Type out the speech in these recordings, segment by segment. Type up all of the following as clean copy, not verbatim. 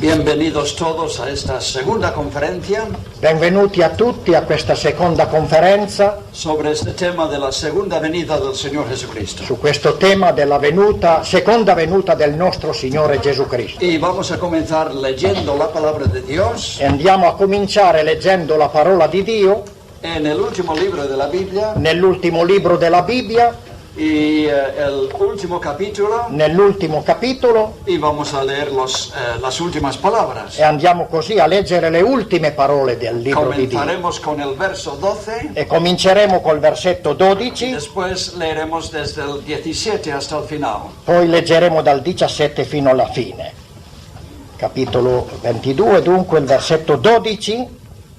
Bienvenidos todos a esta segunda conferencia. Benvenuti a tutti a questa seconda conferenza sobre este tema de la segunda venida del Señor Jesucristo. su questo tema della seconda venuta del nostro Signore Gesù Cristo. Y vamos a comenzar leyendo la palabra de Dios E andiamo a cominciare leggendo la parola di Dio en el último libro de la Biblia nell'ultimo libro della Bibbia, y el último capítulo, nell'ultimo capitolo, y vamos a leer las últimas palabras. e andiamo così a leggere le ultime parole del libro di Dio. Comenzaremos con el verso 12 E cominceremo col versetto y 12, después leeremos desde el 17 hasta el final. poi leggeremo dal 17 fino alla fine. Capitolo 22, dunque il versetto 12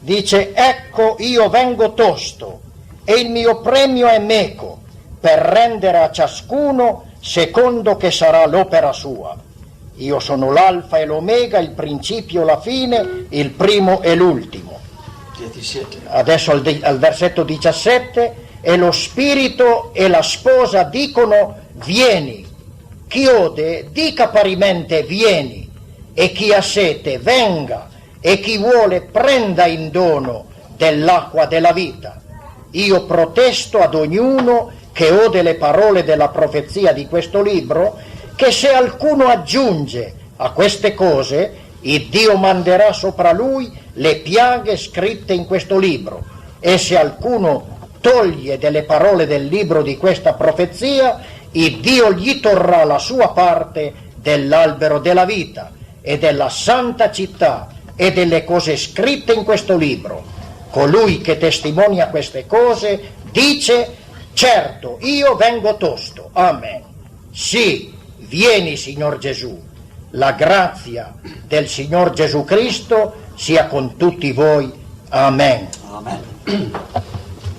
dice: Ecco, io vengo tosto e il mio premio è meco, per rendere a ciascuno secondo che sarà l'opera sua. Io sono l'alfa e l'omega, il principio, la fine, il primo e l'ultimo. 17. Adesso al versetto 17: e lo spirito e la sposa dicono vieni, chi ode dica parimente vieni, e chi ha sete venga, e chi vuole prenda in dono dell'acqua della vita. Io protesto ad ognuno che ode le parole della profezia di questo libro, che se alcuno aggiunge a queste cose, il Dio manderà sopra lui le piaghe scritte in questo libro, e se alcuno toglie delle parole del libro di questa profezia, il Dio gli torrà la sua parte dell'albero della vita e della santa città e delle cose scritte in questo libro. Colui che testimonia queste cose dice: certo, io vengo tosto. Amen. Sì, vieni, Signor Gesù. La grazia del Signor Gesù Cristo sia con tutti voi. Amen. Amén.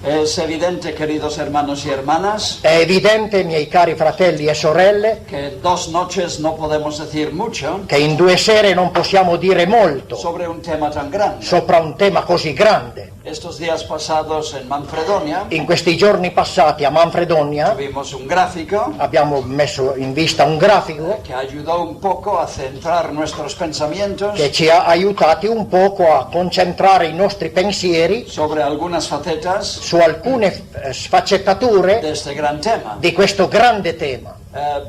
Es evidente, queridos hermanos y hermanas, È evidente, miei cari fratelli e sorelle, que en 2 noches no podemos decir mucho che in 2 sere non possiamo dire molto sobre un tema tan grande. sopra un tema così grande. Estos días pasados en Manfredonia In questi giorni passati a Manfredonia tuvimos un gráfico abbiamo messo in vista un grafico que ayudó un poco a centrar nuestros pensamientos che ci ha aiutati un poco a concentrare i nostri pensieri sobre algunas facetas su alcune sfaccettature de este gran tema. di questo grande tema.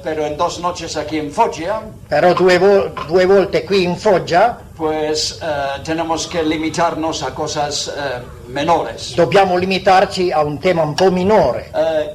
Pero en 2 noches aquí en Foggia, Però due volte qui in Foggia pues tenemos que limitarnos a cosas menores. dobbiamo limitarci a un tema un po' minore.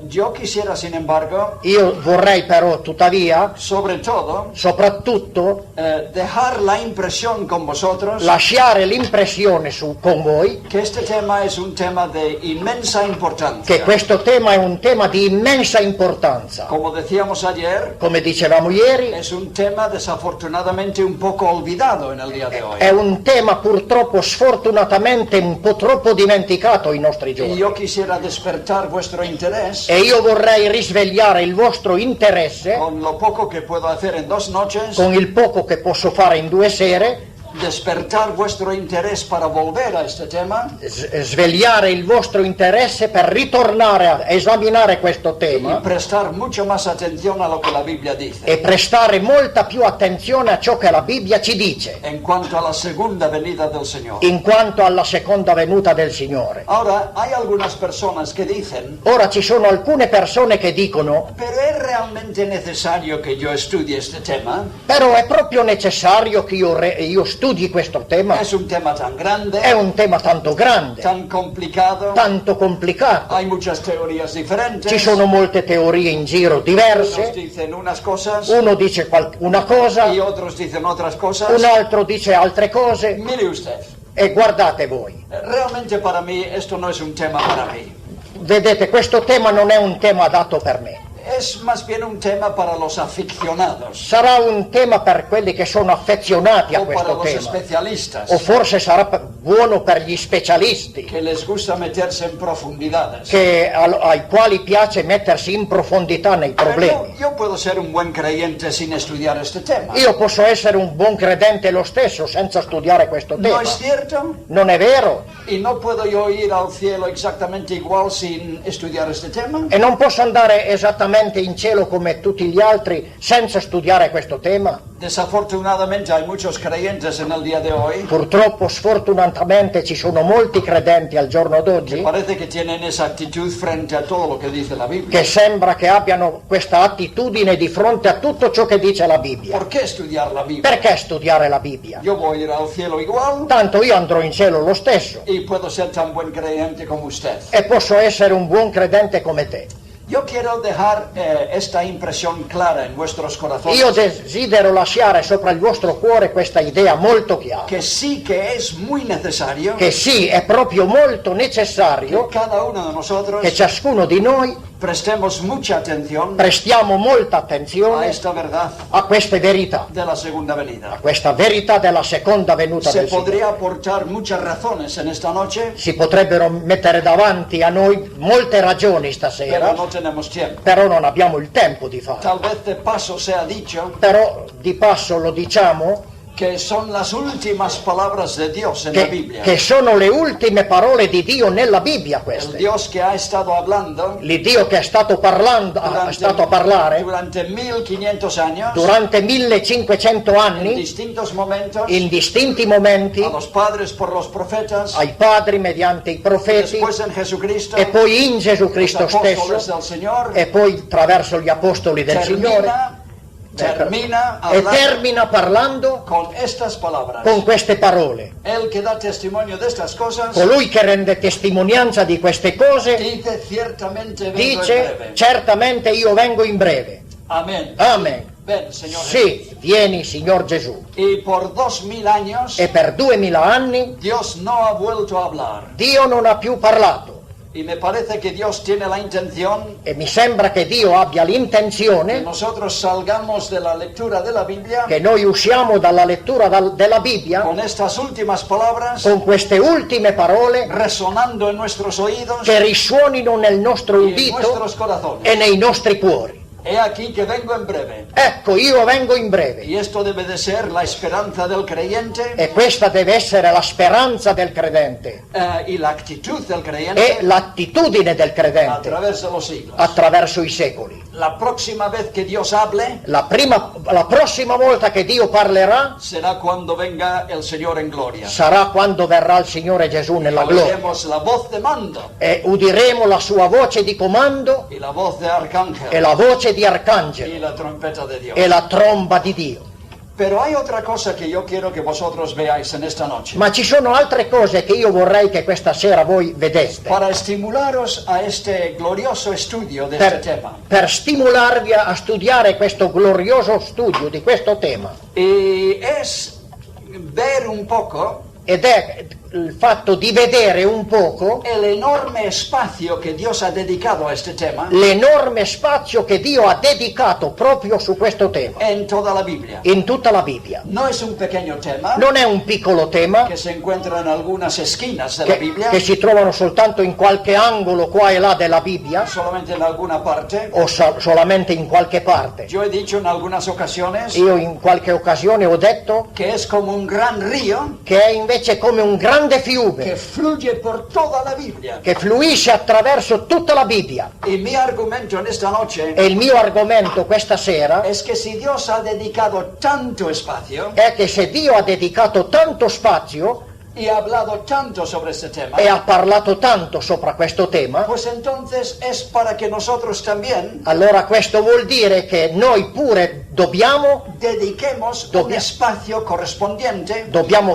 Yo quisiera, sin embargo, Io vorrei però tuttavia, sobre todo, soprattutto, dejar la impresión con vosotros lasciare l'impressione con voi que este tema es un tema de inmensa importancia. che questo tema è un tema di immensa importanza. Como decíamos ayer, Come dicevamo ieri, es un tema desafortunadamente un poco olvidado en el día de hoy. è un tema purtroppo sfortunatamente un po' troppo dimenticato ai nostri Y giorni. yo quisiera despertar vuestro interés E io vorrei risvegliare il vostro interesse con lo poco que puedo hacer en 2 noches, con il poco che posso fare in 2 sere, despertar vuestro interés para volver a este tema svegliare il vostro interesse per ritornare a esaminare questo y tema prestar mucho más atención a lo que la Biblia dice e prestare molta più attenzione a ciò che la Bibbia ci dice en cuanto a la segunda venida del Señor. in quanto alla seconda venuta del Signore. Ahora, hay algunas personas que dicen, Ora ci sono alcune persone che dicono: pero ¿es realmente necesario que yo estudie este tema? però è proprio necessario che io studi questo tema? Es un tema tan grande, È un tema tanto grande, tan complicado, tanto complicato. hay muchas teorías diferentes. Ci sono molte teorie in giro Unos diverse. dicen unas cosas Uno dice una cosa, y otros dicen otras cosas. un altro dice altre cose. Mire usted, E guardate voi, realmente para mí esto no es un tema para mí. vedete, questo tema non è un tema adatto per me. Es más bien un tema para los aficionados Sarà un tema per quelli che sono affezionati a o para questo los tema, especialistas o forse sarà buono per gli specialisti que les gusta meterse en profundidades. ai quali piace mettersi in profondità nei Pero problemi. yo puedo ser un buen creyente sin estudiar este tema. Io posso essere un buon credente lo stesso senza studiare questo ¿No tema. es cierto? Non è vero? ¿Y no puedo yo ir al cielo exactamente igual sin estudiar este tema? E non posso andare esattamente direttamente in cielo come tutti gli altri senza studiare questo tema? Desafortunadamente hay muchos creyentes en el día de hoy Purtroppo, sfortunatamente, ci sono molti credenti al giorno d'oggi parece que tienen esa actitud frente a todo lo que dice la Biblia. che sembra che abbiano questa attitudine di fronte a tutto ciò che dice la Bibbia. ¿Por qué estudiar la Biblia? Perché studiare la Bibbia? Yo voy a ir al cielo igual Tanto io andrò in cielo lo stesso y puedo ser tan buen creyente como usted. e posso essere un buon credente come te. Yo quiero dejar esta impresión clara en vuestros corazones. Io desidero lasciare sopra il vostro cuore questa idea molto chiara, Que sí que es muy necesario che sì, è proprio molto que necessario cada uno de nosotros che ciascuno di noi prestemos mucha atención prestiamo molta a attenzione esta verdad a queste verità, de la segunda venida. questa verità della seconda venuta Se del Signore. podría aportar muchas razones en esta noche, Si potrebbero mettere davanti a noi molte ragioni pero stasera, no tenemos tiempo. però non abbiamo il tempo di farlo. Tal vez de paso sea dicho Però di passo lo diciamo que son las últimas palabras de Dios en la Biblia. che sono le ultime parole di Dio nella Bibbia El queste. Dios que ha estado hablando L'Iddio che è stato a parlare durante 1500 años, durante 1500 en anni, distintos momentos, in distinti momenti, a los padres por los profetas, ai padri mediante i profeti después en Jesucristo, e poi in Gesù los Cristo apóstoles stesso del Señor, e poi attraverso gli apostoli del Signore termina e hablando termina parlando con estas palabras. con queste parole. El que da testimonio de estas cosas Colui che rende testimonianza di queste cose dice ciertamente vengo en dice: breve. certamente io vengo in breve. Amén. Amen. Ven, Señor Sì, vieni, Signor Gesù. Jesús. Y por 2000 años E per 2000 anni Dios no ha vuelto a hablar. Dio non ha più parlato. Y me parece que Dios tiene la intención E mi sembra che Dio abbia que l'intenzione nosotros salgamos de la lectura de la Biblia che noi usciamo dalla lettura della Bibbia con estas últimas palabras con queste ultime parole resonando en nuestros oídos che risuonino nel nostro y en udito nuestros corazones. e nei nostri cuori. He aquí que vengo en breve. Ecco, io vengo in breve. Y esto debe de ser la esperanza del creyente E questa deve essere la speranza del credente y la actitud del e creyente l'attitudine del a credente través de los siglos. attraverso i secoli. La próxima vez que Dios hable La prossima volta che Dio parlerà será cuando venga el Señor en gloria. sarà quando verrà il Signore Gesù nella gloria. Oiremos la voz de mando E udiremo la sua voce di comando y la voz de arcángel e la voce di y arcangelo la trompeta de Dios. e la tromba di Dio. Pero hay otra cosa que yo quiero que vosotros veáis en esta noche. Ma ci sono altre cose che io vorrei che questa sera voi vedeste Para estimularos a este glorioso estudio de este tema. per stimolarvi a studiare questo glorioso studio di questo tema. Y es ver un poco Ed è il fatto di vedere un poco el enorme espacio que Dios ha dedicado a este tema l'enorme spazio che Dio ha dedicato proprio su questo tema, en toda la Biblia. in tutta la Bibbia. No es un pequeño tema Non è un piccolo tema que se encuentra en algunas esquinas de la Biblia, che si trovano soltanto in qualche angolo qua e là della Bibbia solamente en alguna parte. o solamente in qualche parte. Yo he dicho en algunas ocasiones Io in qualche occasione ho detto que es como un gran río che è invece come un grande que fiume fluye por toda la Biblia. che fluisce attraverso tutta la Bibbia. Y mi argumento en esta noche E il mio argomento questa sera es que si Dios ha dedicado tanto espacio è che se Dio ha dedicato tanto spazio y ha hablado tanto sobre este tema, e ha parlato tanto sopra questo tema, pues entonces es para que nosotros también allora questo vuol dire che noi pure dobbiamo dediquemos un espacio correspondiente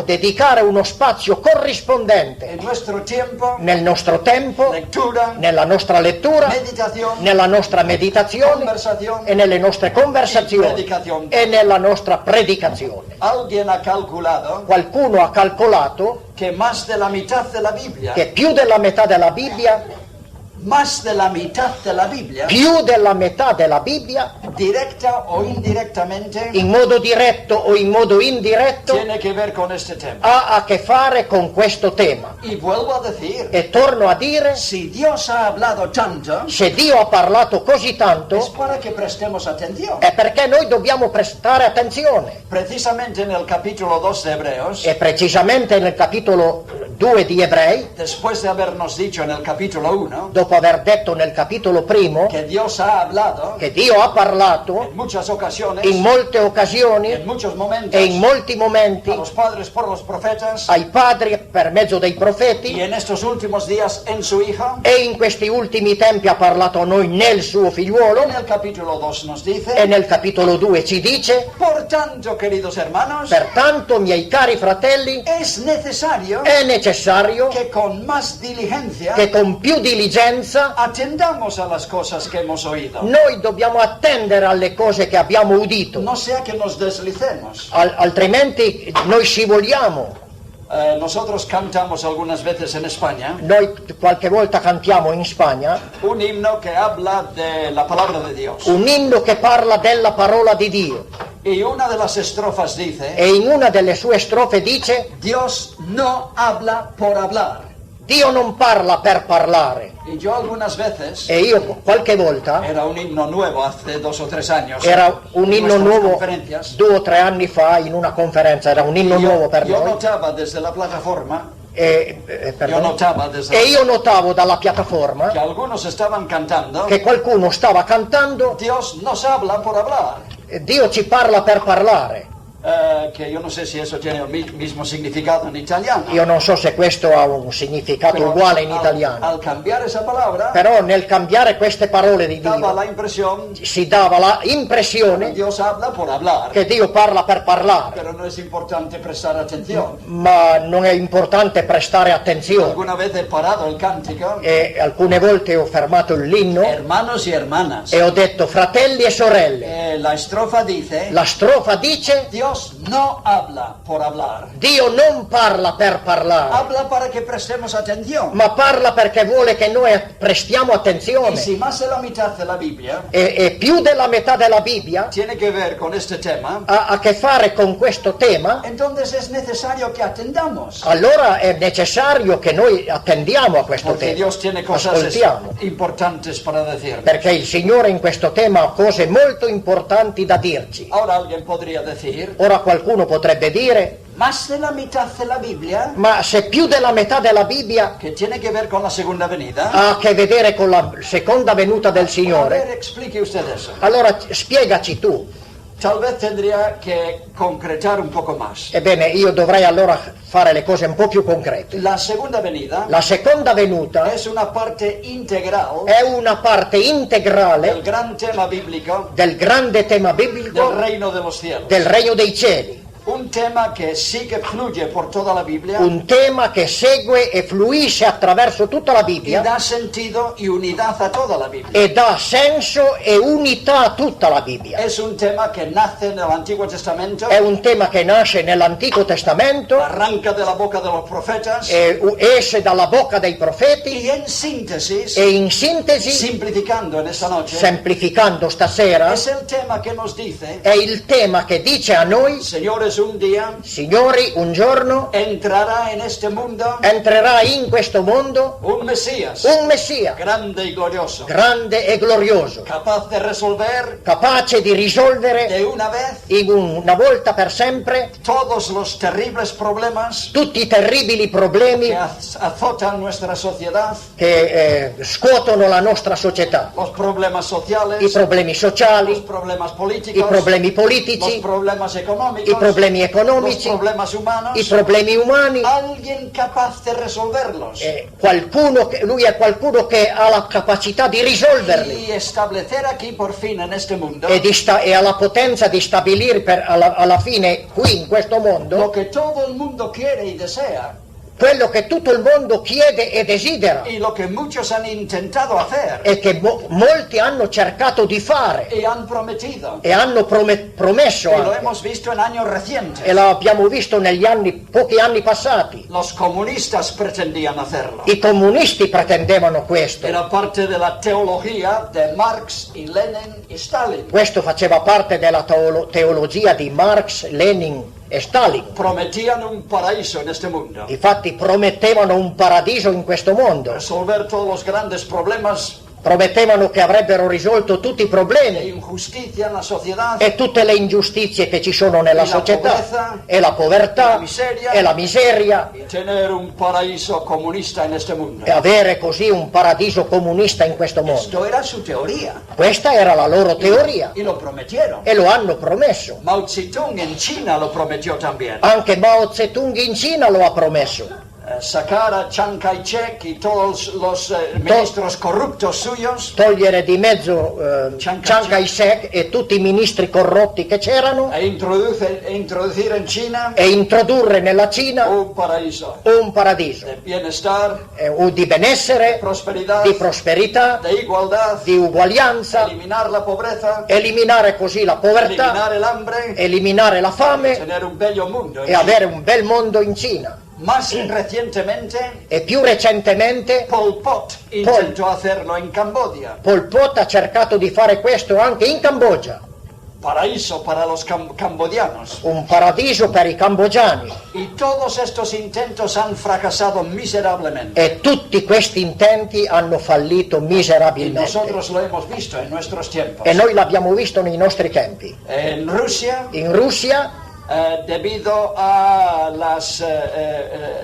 dedicare uno spazio corrispondente en nuestro tiempo, nel nostro tempo, lectura, nella nostra lettura, meditación, nella nostra meditazione conversación e nelle nostre conversazioni predicazione. e nella nostra predicazione. Alguien ha calculado Qualcuno ha calcolato que más de la mitad de la Biblia, che più della metà della Bibbia, más de la mitad de la Biblia, più della metà della Bibbia, directa o indirectamente, in modo diretto o in modo indiretto, tiene que ver con este tema. ha a che fare con questo tema. Y vuelvo a decir, E torno a dire, si Dios ha hablado tanto, se Dio ha parlato così es tanto, para que prestemos atención. è perché noi dobbiamo prestare attenzione. Precisamente en el capítulo 2 de Hebreos, E precisamente nel capitolo 2 di Ebrei, después de habernos dicho en el capítulo 1 dopo dopo aver detto nel capitolo primo que Dios ha hablado che Dio ha parlato en muchas ocasiones, in molte occasioni en muchos momentos, e in molti momenti a los padres por los profetas, ai padri per mezzo dei y profeti, en estos últimos días en su Hijo. e in questi ultimi tempi ha parlato a noi nel suo figliuolo, En el capítulo 2 nos dice: e nel capitolo 2 ci dice: por tanto, queridos hermanos, pertanto, miei cari fratelli, es necesario è necessario que con más diligencia che con più diligenza atendamos a las cosas que hemos oído. noi dobbiamo attendere alle cose che abbiamo udito, No sea que nos deslicemos. altrimenti noi scivoliamo. Nosotros cantamos algunas veces en España Noi qualche volta cantiamo in Spagna un himno que habla de la palabra de Dios. un inno che parla della parola di Dio, Y una de las estrofas dice: e in una delle sue strofe dice: Dios no habla por hablar. Dio non parla per parlare. Y yo algunas veces, E io qualche volta, era un himno nuevo hace 2 o 3 años, era un en inno nuestras nuovo conferencias, 2 o 3 anni fa in una conferenza, era un inno nuovo per yo noi. notaba desde la plataforma, Perdone. yo notaba desde E io notavo dalla piattaforma que algunos estaban cantando: che qualcuno stava cantando: Dios nos habla por hablar. Dio ci parla per parlare. Que yo no sé si eso tiene el mismo significado en italiano. Io non so se questo ha un significato Pero uguale in al italiano, cambiar esa palabra, però nel cambiare queste parole di daba Dio la impresión si dava que l'impressione Dios habla por hablar. che Dio parla per parlare, Pero no es importante prestar atención. ma non è importante prestare attenzione. Alguna vez he parado el cántico, E alcune volte ho fermato l'inno hermanos y hermanas. e ho detto: fratelli e sorelle, La estrofa dice: la strofa dice: Dios no habla por hablar. Dio non parla per parlare, Habla para que prestemos atención. ma parla perché vuole che noi prestiamo Y attenzione. si más de la mitad de la Biblia E più della metà della Bibbia tiene que ver con este tema, ha a che fare con questo tema, entonces es necesario que atendamos. allora è necessario che noi attendiamo a questo Porque tema, Dios tiene cosas ascoltiamo, importantes para decirnos. perché il Signore in questo tema ha cose molto importanti da dirci. Ahora alguien podría decir: Ora qualcuno potrebbe dire: más de la mitad de la Biblia, ma se più della metà della Bibbia que tiene que ver con la segunda venida. ha a che vedere con la seconda venuta del A ver, Signore, explique usted eso. allora spiegaci tu. Tal vez tendría que concretar un poco más. Ebbene, io dovrei allora fare le cose un po' più concrete. La segunda venida La seconda venuta es una parte integral è una parte del integrale gran tema bíblico del grande tema del biblico reino de los cielos. del regno dei cieli, Un tema que sí que fluye por toda la Biblia un tema che segue e fluisce attraverso tutta la y Bibbia da sentido y unidad a toda la Biblia. e dà senso e unità a tutta la Bibbia. Es un tema que nace en el Antiguo Testamento, È un tema che nasce nell'Antico Testamento, arranca de la boca de los profetas esce dalla bocca dei profeti y en síntesis, e in sintesi, simplificando en esta noche, semplificando stasera, es el tema que nos dice: è il tema che dice a noi: Señores, un día signori, un giorno entrará en este mundo entrerà in questo mondo un Mesías un Messia grande y glorioso, grande e glorioso, capaz de resolver capace di risolvere de una vez una volta per sempre todos los terribles problemas tutti i terribili problemi que azotan nuestra sociedad, che scuotono la nostra società, los problemas i sociales, problemi los sociali, problemas i políticos, problemi los politici, problemas i económicos, problemi los economici, problemas humanos. i problemi umani. Alguien capaz de resolverlos Lui è qualcuno che ha la capacità di risolverli y establecer aquí por fin en este mundo e ha la potenza di stabilire alla fine qui in questo mondo lo que todo el mundo quiere y desea, quello che tutto il mondo chiede e desidera y lo que muchos han intentado hacer e che molti hanno cercato di fare y han prometido, e hanno promesso y lo anche, hemos visto en años recientes. e l'abbiamo visto negli pochi anni passati. Los comunistas pretendían hacerlo. I comunisti pretendevano questo. Era parte de la teología de Marx y Lenin y Stalin. Questo faceva parte della teologia di Marx, Lenin e Stalin. Prometían un paraíso en este mundo. Infatti promettevano un paradiso in questo mondo, Resolver todos los grandes problemas Promettevano che avrebbero risolto tutti i de problemi injusticia en la sociedad, e tutte le ingiustizie che ci sono nella E la società, pobrezza, e la povertà, la miseria, e la miseria, y tener un paraíso comunista en este mundo. e avere così un paradiso comunista in questo mondo. Esto era su teoría Questa era la loro teoria y lo prometieron. e lo hanno promesso. Mao Zedong en China lo prometió también. Anche Mao Zedong in Cina lo ha promesso. Sacar a Chiang Kai-shek y todos los ministros corruptos suyos, Togliere di mezzo Chiang Chiang Kai-shek e tutti i ministri corrotti che c'erano e introducir en China e introdurre nella Cina un paraíso un paradiso de bienestar, di benessere, prosperidad, di prosperità, de igualdad, di uguaglianza, eliminar la pobreza, eliminare così la povertà, eliminar el hambre, eliminare la fame tener un bello mundo. e avere un bel mondo in Cina. Más recientemente, E più recentemente Pol Pot intentó hacerlo en Camboya. Pol Pot ha cercato di fare questo anche in Cambogia, Paraíso para los cambodianos. un paradiso per i cambogiani. Y todos estos intentos han fracasado miserablemente. E tutti questi intenti hanno fallito Y miserabilmente. nosotros lo hemos visto en nuestros tiempos. E noi l'abbiamo visto nei nostri tempi. En Rusia, In Russia, debido a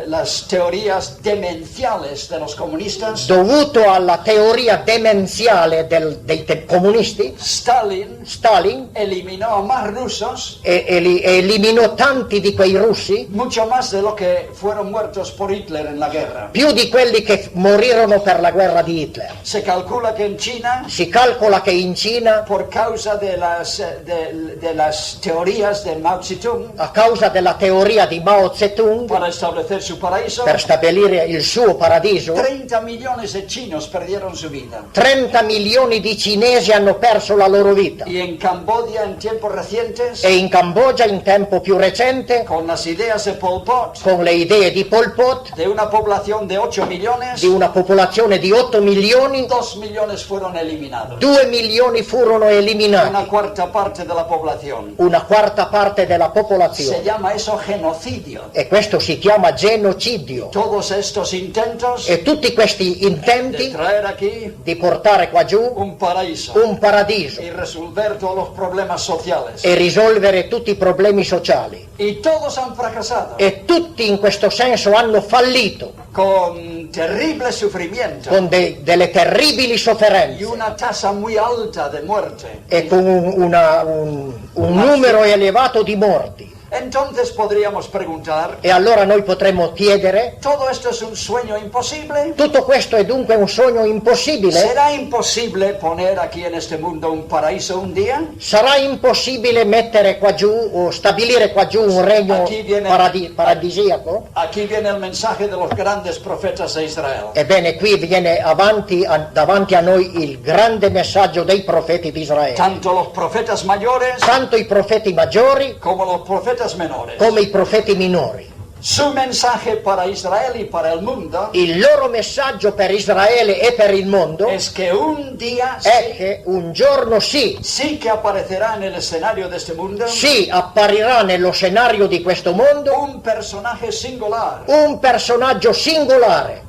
las teorías demenciales de los comunistas, dovuto alla teoria demenziale dei comunisti, Stalin eliminó a más rusos, eliminò tanti di quei russi, mucho más de lo que fueron muertos por Hitler en la guerra. più di quelli che morirono per la guerra di Hitler. Se calcula que en China, Si calcola che in Cina, por causa de las teorías de Mao Zedong, a causa della teoria di Mao Zedong, para establecer su paraíso, per stabilire il suo paradiso, 30 millones de chinos perdieron su vida. 30 milioni di cinesi hanno perso la loro vita. Y en Camboya, en tiempos recientes, E in Cambogia, in tempo più recente, con las ideas de Pol Pot, con le idee di Pol Pot, de una población de 8 millones, di una popolazione di 8 milioni, 2 millones fueron eliminados. 2 milioni furono Una eliminati, cuarta parte de la población. una quarta parte della Se popolazione. llama eso genocidio. E questo si chiama genocidio. Todos estos intentos E tutti questi de intenti traer aquí di portare qua giù un paraíso un paradiso y resolver todos los problemas sociales. e risolvere tutti i problemi sociali. Y todos han fracasado E tutti in questo senso hanno fallito, con terrible sufrimiento con delle terribili y sofferenze una tasa muy alta de muerte. e con un numero elevato di morti. Entonces podríamos preguntar, E allora noi potremmo chiedere, ¿todo esto es un sueño imposible? tutto questo è dunque un sogno impossibile? ¿Será imposible poner aquí en este mundo un paraíso un día? Sarà impossibile mettere qua giù o stabilire qua giù un regno Aquí viene- paradisiaco? Aquí viene el mensaje de los grandes profetas de Israel. Ebbene, qui viene davanti a noi il grande messaggio dei profeti di Israele. Tanto los profetas mayores Tanto i profeti maggiori como los profetas menores. come i profeti minori. Su mensaje para Israel y para el mundo Il loro messaggio per Israele e per il mondo es que un día è che un giorno sí que aparecerá en el escenario de este mundo sì, apparirà nello scenario di questo mondo un personaje singular, un personaggio singolare,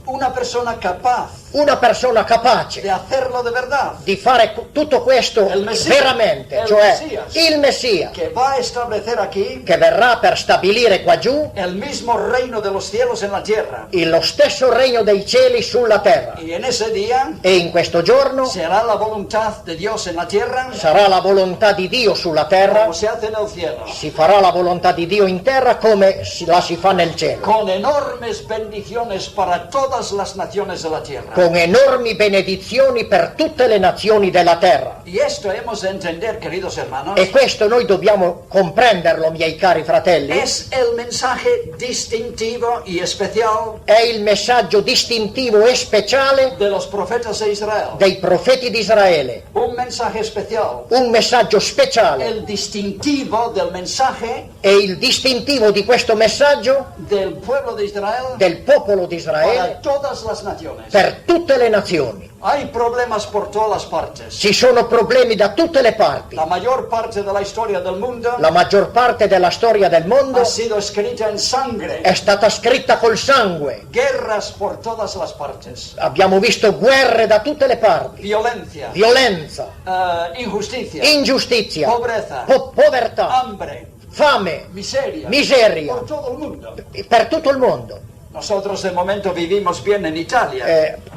una persona capaz una persona capace de hacerlo de verdad, di fare tutto questo Il Messia. veramente, Il cioè Messias. il Messia, que va a establecer aquí che verrà per stabilire qua giù el mismo reino de los cielos en la tierra. lo stesso regno dei cieli sulla terra. Y en ese día E in questo giorno será la voluntad de Dios en la tierra sarà la volontà di Dio sulla terra, como se hace en el cielo, si farà la volontà di Dio in terra come la si fa nel cielo, con enormes bendiciones para todas las naciones de la tierra. con enormi benedizioni per tutte le nazioni della terra. Y esto hemos de entender, queridos hermanos, E questo noi dobbiamo comprenderlo, miei cari fratelli, es el mensaje distintivo y especial è il messaggio distintivo e speciale de los profetas de Israel. dei profeti di Israele, Un mensaje especial, un messaggio speciale. el distintivo del mensaje E il distintivo di questo messaggio del pueblo de Israel del popolo di para Israele todas las naciones. per tutte le nazioni. Hay problemas por todas las partes. Ci sono problemi da tutte le parti. La mayor parte de la historia del mundo La maggior parte della storia del mondo ha sido escrita en sangre. è stata scritta col sangue. Guerras por todas las partes. Abbiamo visto guerre da tutte le parti, Violencia, violenza, injusticia, ingiustizia, pobreza, povertà, hambre, fame, miseria. miseria, Por todo el mundo. per tutto il mondo. Nosotros de momento vivimos bien en Italia,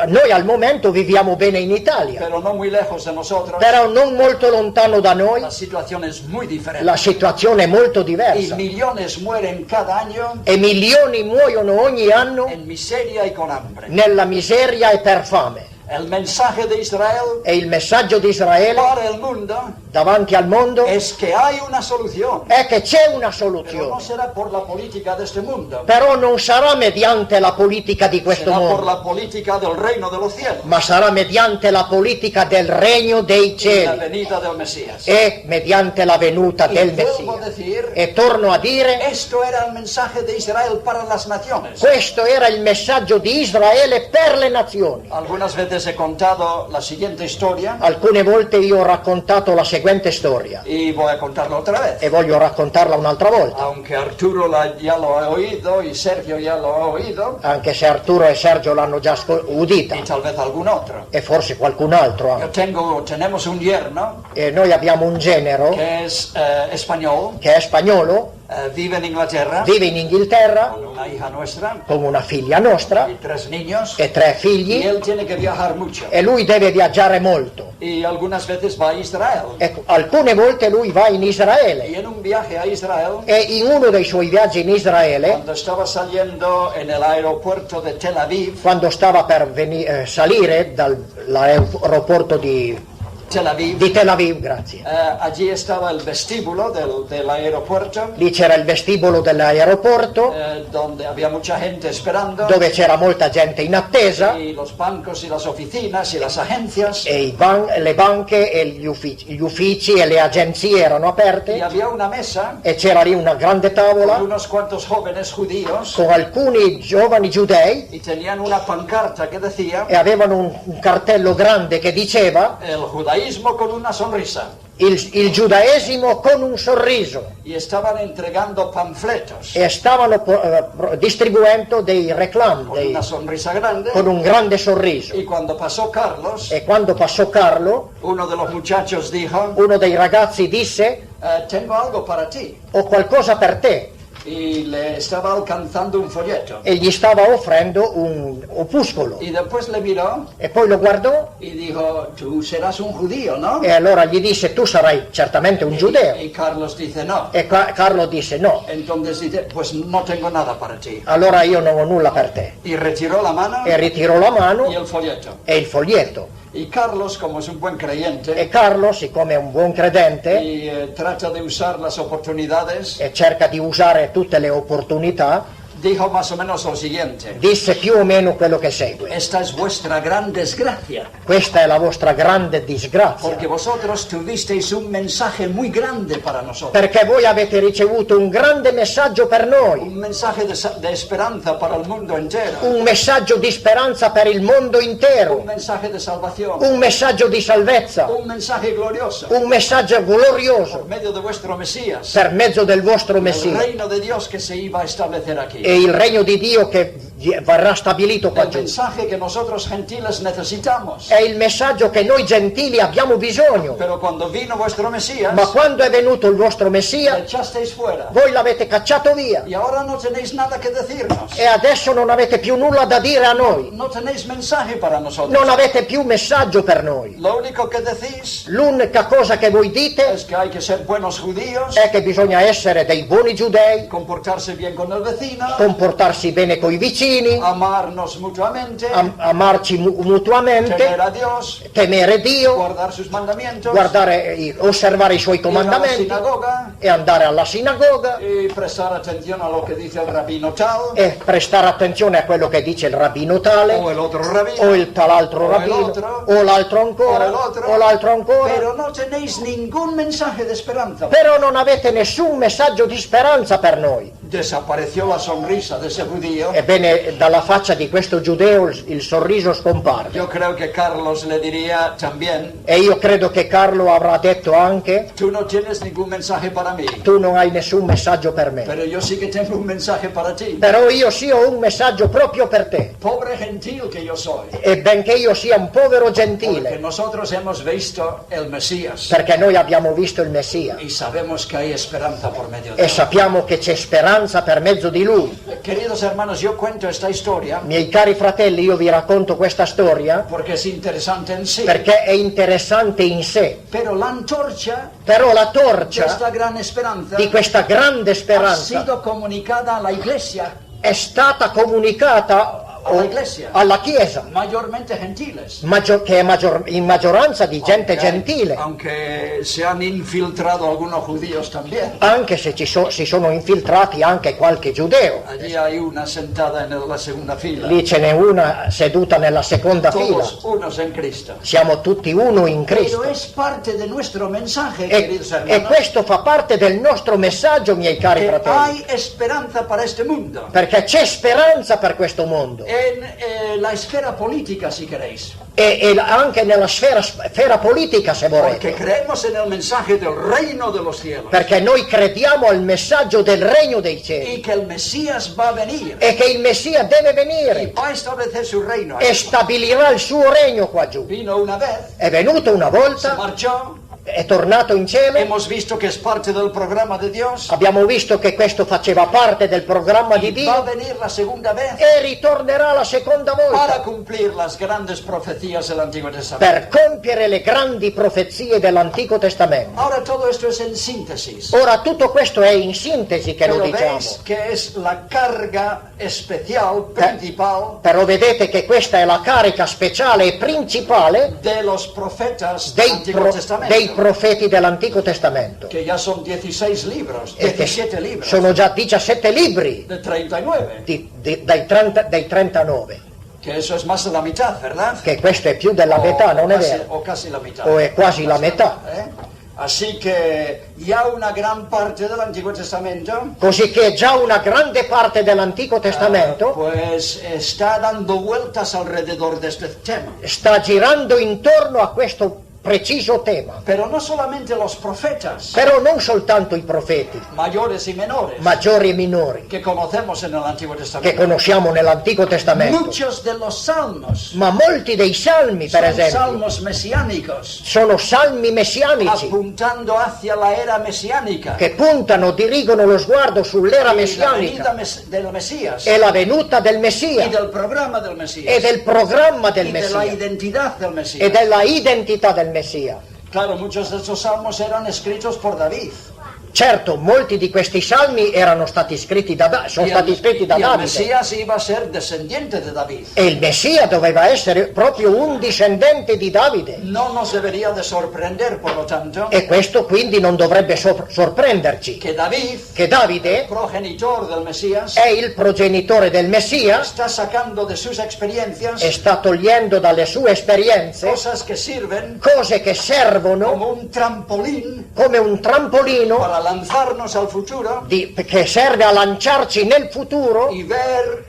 Noi al momento viviamo bene in Italia, pero no muy lejos de nosotros. però non molto lontano da noi La situación es muy diferente. la situazione è molto Y diversa millones mueren cada año e milioni muoiono ogni anno en miseria y con hambre. nella miseria e per fame. El mensaje de Israel E il messaggio di Israele para el mundo davanti al mondo es que hay una solución, è che c'è una pero no soluzione, será por la política de este mundo, però non sarà mediante la politica di questo será por mondo, la política del reino de los cielos, ma sarà mediante la politica del regno dei y la cieli venida del Mesías. e mediante la venuta Y del vuelvo a Messia. decir, E torno a dire, esto era el mensaje de Israel para las naciones. questo era il messaggio di Israele per le nazioni. Algunas veces he contado la siguiente historia Alcune volte io ho raccontato la seguente storia y voy a contarla otra vez. e voglio raccontarla un'altra volta, Aunque Arturo ya lo ha oído y Sergio ya lo ha oído anche se Arturo e Sergio l'hanno già udita y tal vez algún otro. e forse qualcun altro anche. Tenemos un yerno E noi abbiamo un genero que es español, che è spagnolo, vive en Inglaterra vive in Inghilterra con una hija nuestra con una figlia nostra y 3 niños, e 3 y figli él tiene que viajar mucho e lui deve viaggiare molto. y algunas veces va a Israel. Ecco, alcune volte lui va in Israele Y en un viaje a Israel, e in uno dei suoi viaggi in Israele, cuando estaba saliendo en el aeropuerto de Tel Aviv, quando stava per salire dall'aeroporto di Tel Aviv, Tel Aviv, grazie. allí estaba el vestíbulo del aeropuerto, Lì c'era il vestibolo dell'aeroporto donde había mucha gente esperando, dove c'era molta gente in attesa y los bancos y las oficinas y las agencias, e le banche e gli uffici e le agenzie erano y aperte había una mesa e c'era lì una grande con tavola unos cuantos jóvenes judíos con alcuni giovani giudei y tenían una pancarta que decía e avevano un cartello grande che diceva el judaísmo con una sonrisa, il giudaesimo con un sorriso y estaban entregando panfletos e stavano distribuendo dei reclam con una sonrisa grande. con un grande sorriso. Y cuando pasó Carlos, E quando passò Carlo, uno de los muchachos dijo, uno dei ragazzi disse: tengo algo para ti, ho qualcosa per te, y le estaba alcanzando un folleto, e gli stava offrendo un opuscolo. y después le miró E poi lo guardò y dijo, tú serás un judío, ¿no? e allora gli disse: tu sarai certamente un giudeo. Y Carlos dice, no. E Carlo disse: no, Entonces dice, pues no tengo nada para ti. allora io non ho nulla per te. Y retiró la mano E ritirò la mano y el folleto. e il foglietto. Y Carlos, como es un buen creyente E Carlo, siccome è un buon credente y trata de usar las oportunidades, e cerca di usare tutte le opportunità, dijo más o menos lo siguiente: disse più o meno quello che segue: esta es vuestra gran desgracia, questa è la vostra grande disgrazia, porque vosotros tuvisteis un mensaje muy grande para nosotros, perché voi avete ricevuto un grande messaggio per noi, un mensaje de esperanza para el mundo entero, un messaggio di speranza per il mondo un intero, mensaje de salvación, un messaggio di salvezza, un mensaje glorioso un messaggio glorioso por medio de vuestro Mesías, per mezzo del vostro el Messia reino de Dios que se iba a establecer aquí. e il regno di Dio che verrà stabilito qua El giù. mensaje que nosotros gentiles necesitamos. È il messaggio che noi gentili abbiamo bisogno, Pero cuando vino vuestro Mesías, ma quando è venuto il vostro le Messia, echasteis fuera. voi l'avete cacciato via Y ahora no tenéis nada que decirnos. e adesso non avete più nulla da dire a noi, No tenéis mensaje para nosotros. non avete più messaggio per noi. Lo único que decís L'unica cosa che voi dite es que hay que ser buenos judíos, è che bisogna essere dei buoni giudei, comportarse bien con el vecino, comportarsi bene coi vicini, amarnos mutuamente, amarci temer mutuamente, a Dios, temere Dio, guardar sus mandamientos, osservare i suoi ir a la comandamenti sinagoga e andare alla sinagoga y prestar atención a lo que dice el rabino tal e prestare attenzione a quello che dice il rabbino tale o el otro rabino. o il talaltro o el rabbino otro, o l'altro ancora o el otro, o l'altro ancora, Pero no tenéis ningún mensaje de esperanza. però non avete nessun messaggio di speranza per noi. Desapareció la sonrisa de ese judío Ebbene, e dalla faccia di questo giudeo il sorriso scomparve. Yo creo que Carlos le diría también, E io credo che Carlo avrà detto anche: tú no tienes ningún mensaje para mí, tu non hai nessun messaggio per me, pero yo sí que tengo un mensaje para ti. però io sì ho un messaggio proprio per te. Pobre gentil que yo soy, E benché io sia un povero porque gentile, nosotros hemos visto el Mesías perché noi abbiamo visto il Messia y sabemos que hay esperanza por medio de e él. sappiamo che c'è speranza per mezzo di lui. Queridos hermanos, yo cuento esta historia Miei cari fratelli, io vi racconto questa storia porque es interesante en sí, perché è interessante in sé, pero la antorcha però la de torcia esta gran esperanza di questa grande ha speranza sido comunicada a la iglesia, è stata comunicata alla iglesia, alla Chiesa, mayormente gentiles. che è in maggioranza di gente gentile, Aunque se han infiltrado algunos judíos también. anche se si sono infiltrati anche qualche giudeo. Allí hay una sentada en la segunda fila. Lì ce n'è una seduta nella seconda fila. Todos unos en Cristo. Siamo tutti uno in Pero Cristo. es parte de nuestro mensaje, E, queridos e hermanos, questo fa parte del nostro messaggio, miei cari que fratelli, hay esperanza para este mundo. perché c'è speranza per questo mondo En la esfera política, si queréis. e anche nella sfera politica, se Porque volete, creemos en el mensaje del reino de los cielos. perché noi crediamo al messaggio del regno dei Y cieli que el Mesías va a venir. e che il Messia deve Y venire va a establecer su reino. e stabilirà il suo regno qua giù. Vino una vez, È venuto una se volta, marchó. è tornato in cielo, Hemos visto que es parte del programa de Dios. abbiamo visto che questo faceva parte del programma di Y va a Dio venir la segunda vez e ritornerà la seconda para volta cumplir las grandes profecías del Antiguo Testamento. per compiere le grandi profezie dell'Antico Testamento. Ahora todo esto es en síntesis. Ora tutto questo è in sintesi che lo Pero diciamo, veis que es la carga especial, principal, però vedete che questa è la carica speciale e principale de los profetas del Antiguo dei Testamento. profeti dell'Antico Testamento, Que ya son 16 libros, e che 17 libros, sono già 17 libri de 39. dai 39, Que eso es más de la mitad, ¿verdad? che questo è più della metà, non è vero? O casi la mitad. O è quasi la metà. Así que ya una gran parte del Antiguo Testamento Così che già una grande parte dell'Antico Testamento pues está dando vueltas alrededor de este tema. sta girando intorno a questo preciso tema. Pero no solamente los profetas, Però non soltanto i profeti, mayores y menores, maggiori e minori, que conocemos en el Antiguo che Testamento. conosciamo nell'Antico Testamento, Muchos de los salmos ma molti dei salmi, per son esempio, salmos mesiánicos, sono salmi messianici apuntando hacia la era mesiánica che puntano, dirigono lo sguardo sull'era y la messianica venida del Mesías e la venuta del y Messia del programa del e Mesías del programma del y de la Messia identidad del e Mesías. della identità del Messia. Claro, muchos de estos salmos eran escritos por David. Certo, molti di questi salmi erano stati scritti sono stati scritti da y el Davide, Mesías iba a ser descendiente de David. e il Messia doveva essere proprio un discendente di Davide, No nos debería de sorprender, por lo tanto, e questo quindi non dovrebbe sorprenderci, que David, che Davide progenitor del Mesías, è il progenitore del Messia está sacando de sus experiencias e sta togliendo dalle sue esperienze cosas que sirven cose che servono como un trampolín come un trampolino para lanzarnos al futuro che serve a lanciarci nel futuro y ver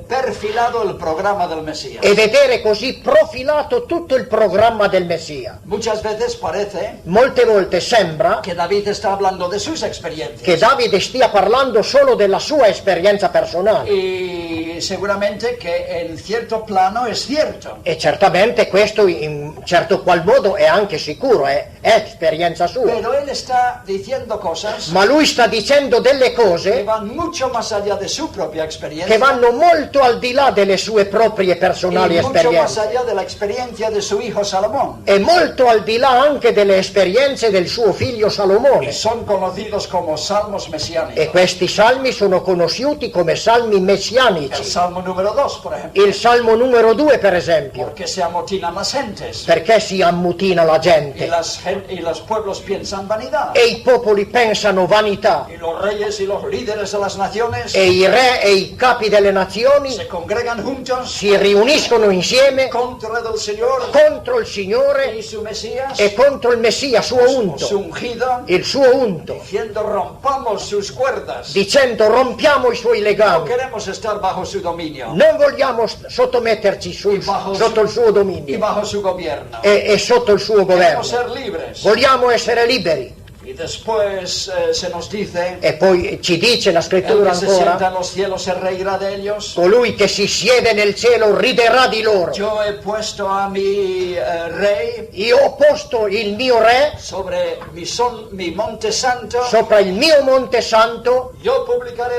perfilado el programa del Mesías. e vedere così profilato tutto il programma del Messia. Muchas veces parece Molte volte sembra que David está hablando de sus experiencias. che Davide stia parlando solo della sua esperienza personale, Y seguramente que en cierto plano es cierto. e certamente questo in certo qual modo è anche sicuro, è esperienza sua, Pero él está diciendo cosas ma lui sta dicendo delle que cose van mucho más allá de su propia experiencia che vanno molto al di là delle sue proprie y personali mucho más esperienze allá de la experiencia de su hijo Salomón. e molto al di là anche delle esperienze del suo figlio Y Salomone, son conocidos como salmos mesiánicos. e questi salmi sono conosciuti come salmi El messianici. salmo número 2, por ejemplo, Il salmo numero 2, per esempio, porque se amotinan las gentes perché si ammutina la y gente los pueblos piensan vanidad. e i popoli popoli pensano vanità y los reyes y los líderes de las naciones e i re e i capi delle nazioni se congregan juntos si riuniscono insieme contra del Señor contro il y Signore su Mesías, e contro il Messia, suo su unto, ungido, il suo unto, diciendo rompamos sus cuerdas. dicendo rompiamo i suoi No legami. queremos estar bajo su dominio Non vogliamo sottometterci sotto il suo y dominio bajo su gobierno. e sotto il suo Queremos governo. ser libres. Vogliamo essere liberi. Y después se nos dice, E poi ci dice la el scrittura que se sienta ancora, en los cielos se reirá de ellos. colui che si siede nel cielo riderà di loro. Yo he puesto a mi rey Io ho posto il mio re sobre mi monte santo. sopra il mio monte santo Yo publicaré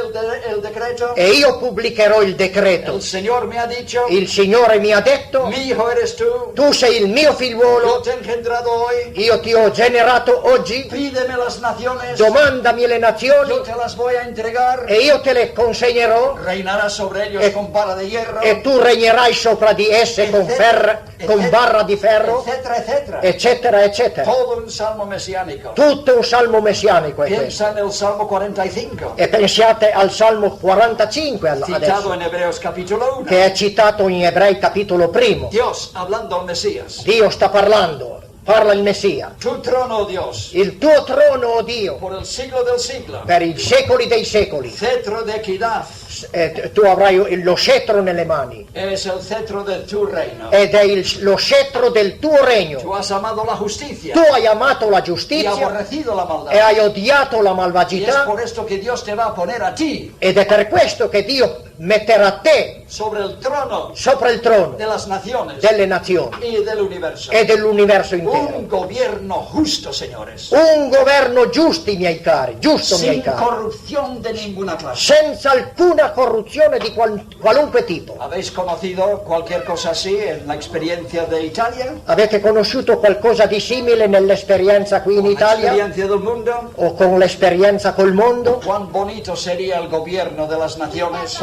el decreto. e io pubblicherò il decreto. El Señor me ha dicho, Il Signore mi ha detto, mi hijo eres tú. tu sei il mio Yo figliuolo, te he engendrado hoy. io ti ho generato oggi, Pídeme las naciones. domandami le nazioni Yo te las voy a entregar. e io te le consegnerò Reinarás sobre ellos con vara de hierro. e tu regnerai sopra di esse con barra di ferro, Etcétera, etcétera. eccetera, eccetera. Todo un salmo mesiánico. Tutto un salmo messianico è questo. Piensa en el Salmo 45, E pensiate al Salmo 45 citado adesso, en Hebreos capítulo 1. che è citato in Ebrei capitolo primo. Dios hablando al Mesías. Dio sta parlando, parla il Messia. Tu trono, oh Dios, Il tuo trono, o Dio, por el siglo del siglo. per i secoli dei secoli, Cetro de equidad tu avrai lo scettro nelle mani es el cetro de tu reino. ed è lo scettro del tuo regno. Tú has amado la justicia Tu hai amato la y giustizia aborrecido la e maldad. hai odiato la Y es malvagità por esto que Dios te va a poner a ti ed è per questo che Dio metterà te sobre el trono sopra il trono de las naciones delle nazioni y del universo. e dell'universo intero. Un gobierno justo, señores. Un governo giusto, miei cari, giusto, miei Sin cari, corrupción de ninguna clase. senza alcuna corruzione di qualunque tipo. ¿Habéis conocido cualquier cosa así en la experiencia de Italia? Avete conosciuto qualcosa di simile nell'esperienza qui in ¿La Italia experiencia del mundo? o con l'esperienza col mondo? Cuán bonito sería el gobierno de las naciones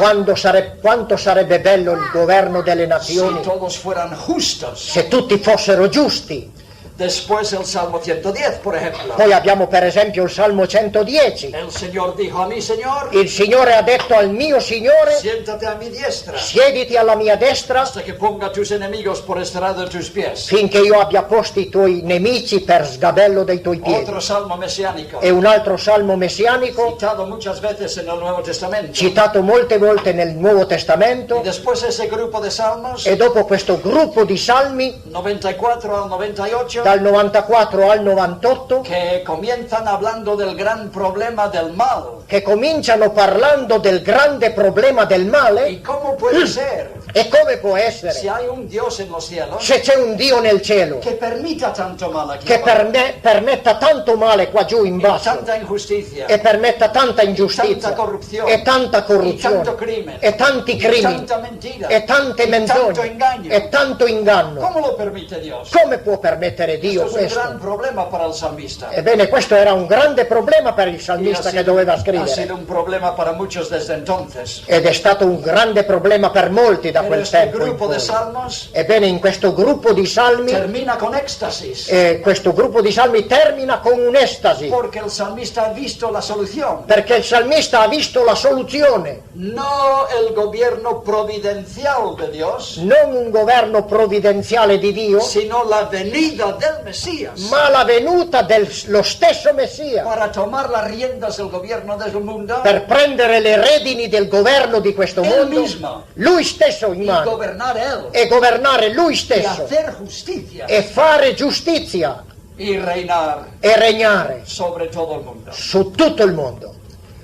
Quanto sarebbe bello il governo delle si nazioni todos fueran justos. se tutti fossero giusti. Después el Salmo 110, por ejemplo. Poi abbiamo per esempio il Salmo 110. El Señor dijo a mi Señor, Il Signore ha detto al mio Signore, siéntate a mi diestra siediti alla mia destra hasta que ponga tus enemigos por estrado de tus pies. finché io abbia posto i tuoi nemici per sgabello dei tuoi piedi. Otro salmo mesiánico, E un altro salmo messianico, citado muchas veces en el Nuevo Testamento. citato molte volte nel Nuovo Y Testamento, después ese grupo de salmos, e dopo questo gruppo di salmi, 94 al 98, dal 94 al 98, que comienzan hablando del gran problema del mal. che cominciano parlando del grande problema del male. ¿Y cómo puede ser, E come può si essere, hay un Dios en los cielos, se c'è un Dio nel cielo que permita tanto mal aquí che abajo, permetta tanto male qua giù in y basso tanta injusticia, e permetta tanta ingiustizia tanta corruzione, e tanta y corruzione tanto crimen, e tanti y crimini tanta mentira, e tante y tanto menzogne engaño? e tanto inganno? ¿Cómo lo permite Dios? Come può permettere Dio Esto es un gran questo? problema para el salmista. Ebbene, questo era un grande problema per il Y salmista che doveva ha sido scrivere, un problema para muchos desde entonces. ed è stato un grande problema per molti da Pero quel este tempo in grupo de poi. salmos Ebbene, in questo gruppo di salmi, termina con éxtasis, questo gruppo di salmi termina con un'estasi, porque el salmista ha visto la solución. perché il salmista ha visto la soluzione, No el gobierno providencial de Dios, non un governo provvidenziale di Dio, sino la venida del Mesías ma la venuta dello stesso Messia para tomar las riendas del gobierno del mundo per prendere le redini del governo di questo Él mondo, mismo. lui stesso in y mano, gobernar Él e governare lui y stesso hacer justicia e fare giustizia y reinar e regnare sobre todo el mundo. su tutto il mondo.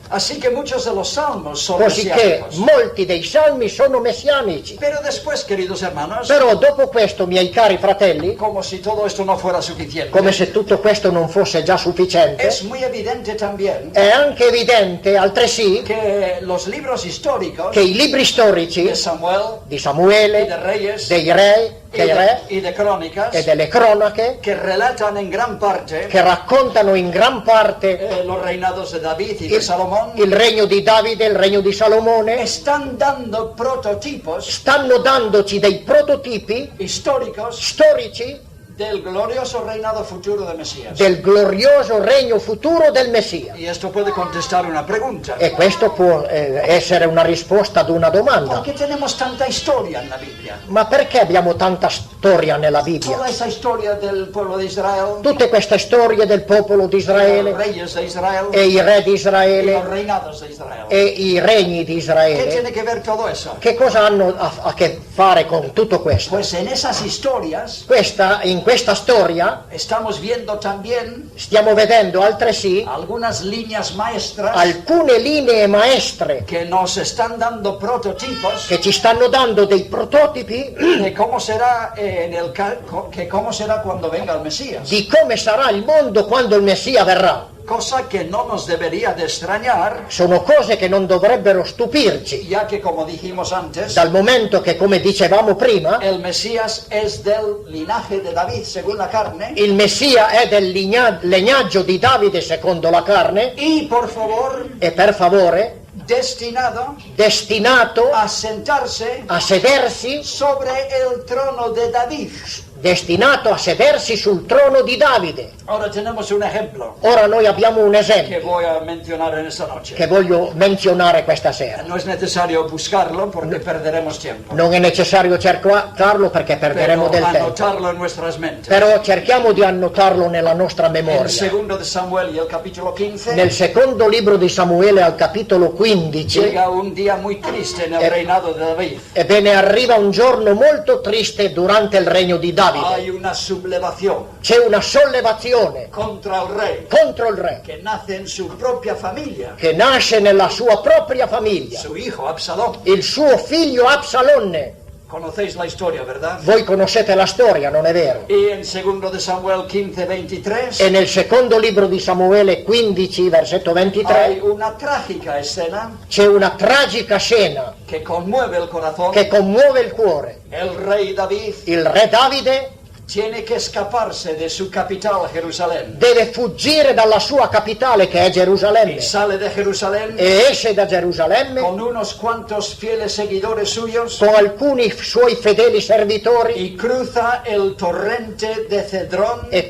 Así que muchos de los salmos son Così che mesiánicos. molti dei salmi sono messianici. Pero después, queridos hermanos, Però dopo questo, miei cari fratelli, como si todo esto no fuera suficiente, come se tutto questo non fosse già sufficiente, es muy evidente también è anche evidente altresì que los libros históricos che i libri storici de Samuel di y de Samuele, Reyes dei re y de Crónicas, e delle cronache, que relatan en gran parte che raccontano in gran parte los reinados de David y de Salomón, il regno di Davide, il regno di Salomone, están dando prototipos stanno dandoci dei prototipi históricos storici del glorioso reinado futuro de Mesías. del glorioso regno futuro del Messia. Y esto puede contestar una pregunta. E questo può essere una risposta ad una ¿Por domanda. qué tenemos tanta historia en la Biblia? Ma perché abbiamo tanta storia nella Bibbia? Toda esa historia del pueblo de Israel, Tutte queste storie del popolo di los Israele reyes de Israel e i re di y los Israele reinados de Israel. e i regni di ¿Qué Israele. tiene que ver todo eso? Che cosa hanno a che fare con tutto questo? Pues en esas historias In questa storia estamos viendo también stiamo vedendo altresì algunas líneas maestras alcune linee maestre que nos están dando prototipos che ci stanno dando dei prototipi de cómo será cómo será cuando venga el Mesías. di come sarà il mondo quando il Messia verrà. Cosa que no nos debería de extrañar, Sono cose che non dovrebbero stupirci, ya que como dijimos antes, dal momento che, come dicevamo prima, el Mesías es del linaje de David según la carne. il Messia è del legnaggio di Davide secondo la carne Y por favor, e per favore destinato a a sentarse sedersi sobre el trono de David. destinato a sedersi sul trono di Davide. Ahora tenemos un ejemplo Ora noi abbiamo un que esempio voy a mencionar en esta noche. che voglio menzionare questa sera. No es necesario buscarlo porque perderemos tiempo, Non è necessario cercarlo perché perderemo pero del tempo. anotarlo en nuestras mentes. Però cerchiamo di annotarlo nella nostra En memoria. segundo de Samuel y el capítulo 15 Nel secondo libro di Samuele al capitolo 15, llega un día muy triste en el reinado de David. ebbene arriva un giorno molto triste durante il regno di Davide. Hay una sublevación C'è una sollevazione contra el rey contro il re que nace en su propia familia, che nasce nella sua propria famiglia, su hijo Absalón. il suo figlio Absalonne. Conocéis la historia, ¿verdad? Voi conoscete la storia, non è vero? Y en segundo de Samuel 15:23 E nel secondo libro di Samuele 15, versetto hay 23, una trágica escena c'è una tragica scena que conmueve el corazón. che commuove il cuore. El rey David Il re Davide tiene que escaparse de su capital, Jerusalén. deve fuggire dalla sua capitale che è Gerusalemme Y sale de Jerusalén e esce da Gerusalemme con unos cuantos fieles seguidores suyos con alcuni suoi fedeli servitori y cruza el torrente de Cedrón e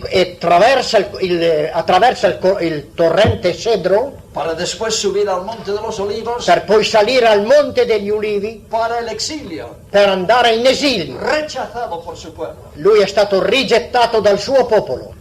attraversa il torrente Cedro para después subir al monte de los olivos per poi salire al monte degli ulivi para el exilio, per andare in esilio. rechazado por su pueblo. Lui è stato rigettato dal suo popolo.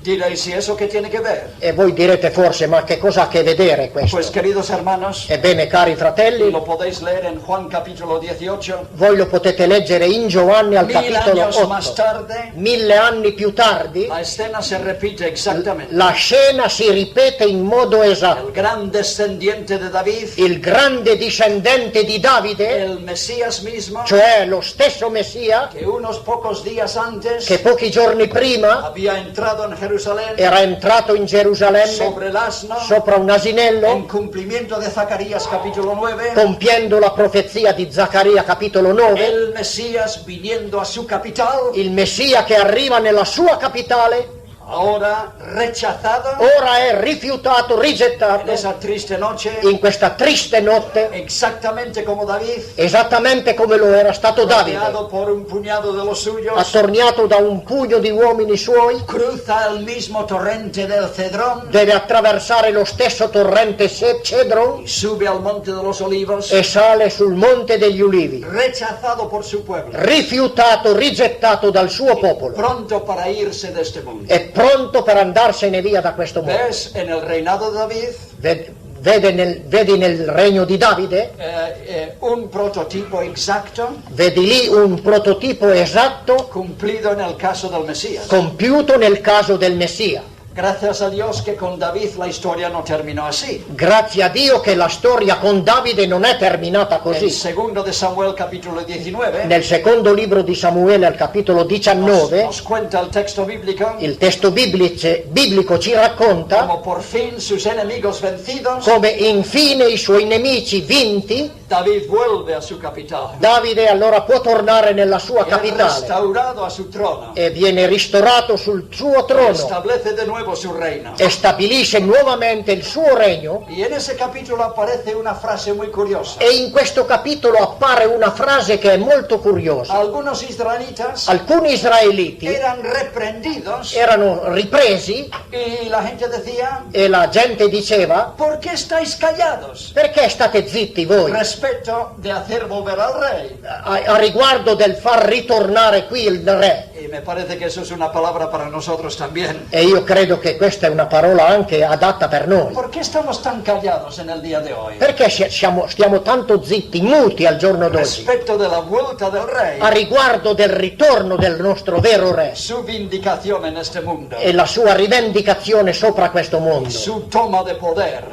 Diréis, ¿y eso qué tiene que ver? E voi direte forse, ma che cosa ha a che vedere questo? Pues queridos hermanos, Ebbene, cari fratelli, lo podéis leer en Juan capítulo 18, voi lo potete leggere in Giovanni al 1000 capitolo años más 8. tarde, 1000 anni più tardi, la escena se repite exactamente. la scena si ripete in modo esatto. El gran descendiente de David, Il grande discendente di Davide, el Mesías mismo, cioè lo stesso Messia, que unos pocos días antes che pochi giorni prima había entrado en Jerusalén era entrato in Gerusalemme sobre el asno, sopra un en asinello, cumplimiento de Zacarías capítulo 9, compiendo la profezia di Zaccaria capitolo 9, el Mesías viniendo a su capital, il Messia che arriva nella sua capitale, ahora rechazado ora è rifiutato, en rigettato esa triste noche, in questa triste notte, exactamente como David, esattamente come lo era stato Davide, rodeado por un puñado de los suyos, attorniato da un pugno di uomini suoi, cruza el mismo torrente del Cedrón deve attraversare lo stesso torrente Cedron y sube al monte de los olivos, e sale sul monte degli ulivi, rechazado por su pueblo, rifiutato, rigettato dal suo popolo, pronto para irse de este mundo. è pronto per andarsene via da questo mondo. ¿Ves? En el reinado de David, Vedi nel regno di Davide, un prototipo exacto vedi lì un prototipo esatto cumplido en el caso del Mesías. compiuto nel caso del Messia. Gracias a Dios que con David la historia no terminó así. Grazie a Dio che la storia con Davide non è terminata En così. segundo de Samuel capítulo 19 Nel secondo libro di Samuele al capitolo 19, nos cuenta el texto bíblico il testo biblico ci racconta como por fin sus enemigos vencidos, come infine i suoi nemici vinti, David vuelve a su capital Davide allora può tornare nella sua y es capitale restaurado a su trono. e viene ristorato sul suo trono Establece de nuevo nuevo su reino. e stabilisce nuovamente il suo regno. Y en ese capítulo aparece una frase muy curiosa. E in questo capitolo appare una frase che è molto curiosa. Algunos israelitas Alcuni israeliti eran reprendidos erano ripresi y la gente decía, e la gente diceva: ¿por qué estáis callados? perché state zitti voi Respecto de hacer volver al rey. a riguardo del far ritornare qui il re? Y me parece que eso es una palabra para nosotros también. E io credo che questa è una parola anche adatta per noi. ¿Por qué estamos tan callados en el día de hoy? Perché stiamo tanto zitti, muti al giorno d'oggi Respecto de la vuelta del rey, a riguardo del ritorno del nostro vero re su vindicación en este mundo, e la sua rivendicazione sopra questo mondo, su toma de poder.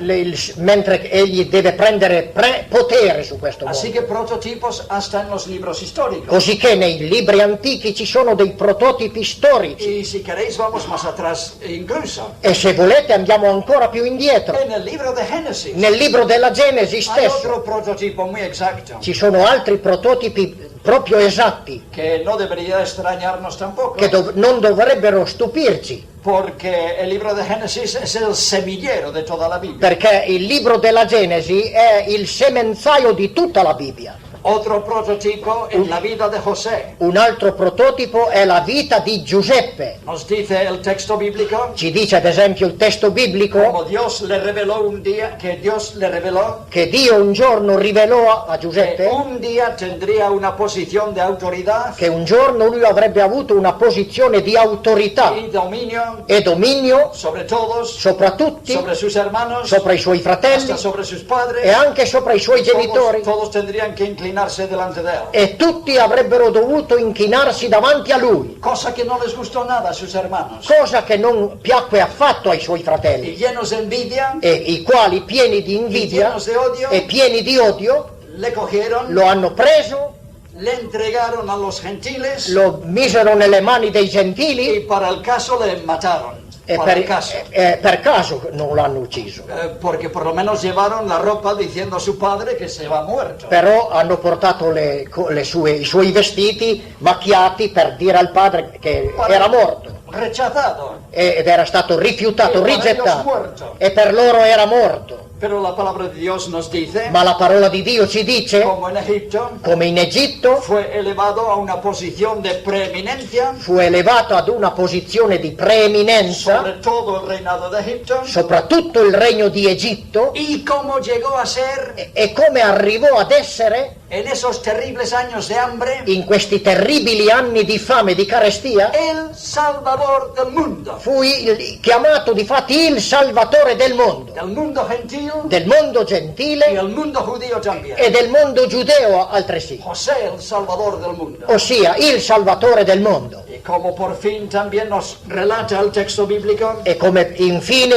mentre egli deve prendere potere su questo Así mondo. que prototipos hasta en los libros históricos. Così che nei libri antichi ci sono dei prototipi storici Y si queréis vamos más atrás incluso. e se volete andiamo ancora più indietro. En el libro de Génesis Nel libro della Genesi hay stesso otro prototipo muy exacto ci sono altri prototipi proprio esatti que no debería extrañarnos tampoco, che non dovrebbero stupirci, porque el libro de Génesis es el semillero de toda la Biblia. perché il libro della Genesi è il semenzaio di tutta la Bibbia. Otro prototipo en la vida de José. Un altro prototipo è la vita di Giuseppe. Nos dice el texto bíblico Ci dice ad esempio il testo biblico como Dios le reveló un día, que Dios le reveló che Dio un giorno rivelò a que Giuseppe un día tendría una posición de autoridad che un giorno lui avrebbe avuto una posizione di autorità y dominio e dominio sobre todos, sopra tutti, sobre sus hermanos, sopra i suoi fratelli hasta sobre sus padres. e anche sopra i suoi genitori, Todos tendrían que inclinarse delante de él. e tutti avrebbero dovuto inchinarsi davanti a lui, Cosa que no les gustó nada a sus hermanos. cosa che non piacque affatto ai suoi Y fratelli, llenos de envidia, e i quali pieni di y invidia llenos de odio, e pieni di odio le cogieron, lo hanno preso, le entregaron a los gentiles lo misero nelle mani dei y gentili para el caso le mataron. e Para el caso. per caso non l'hanno ucciso. Porque por lo menos llevaron la ropa diciendo a su padre que se va muerto. Però hanno portato i suoi vestiti macchiati per dire al padre che era morto Rechazado. ed era stato rifiutato, E para ellos rigettato, muerto. e per loro era morto. Pero la palabra de Dios nos dice, Ma la parola di Dio ci dice, como en Egipto, come in Egitto fue elevado a una posición de preeminencia fu elevato ad una posizione di preeminenza sobre todo el reinado de Egipto, sopra tutto il regno di Egitto, y como llegó a ser e come arrivò ad essere en esos terribles años de hambre in questi terribili anni di fame e di carestia, el Salvador del mundo chiamato difatti il Salvatore del mondo gentil y gentile el mundo judío también. e del mondo giudeo altresì, José, el Salvador del mundo. ossia il Salvatore del mondo. Y como por fin también nos relata el texto bíblico, E come infine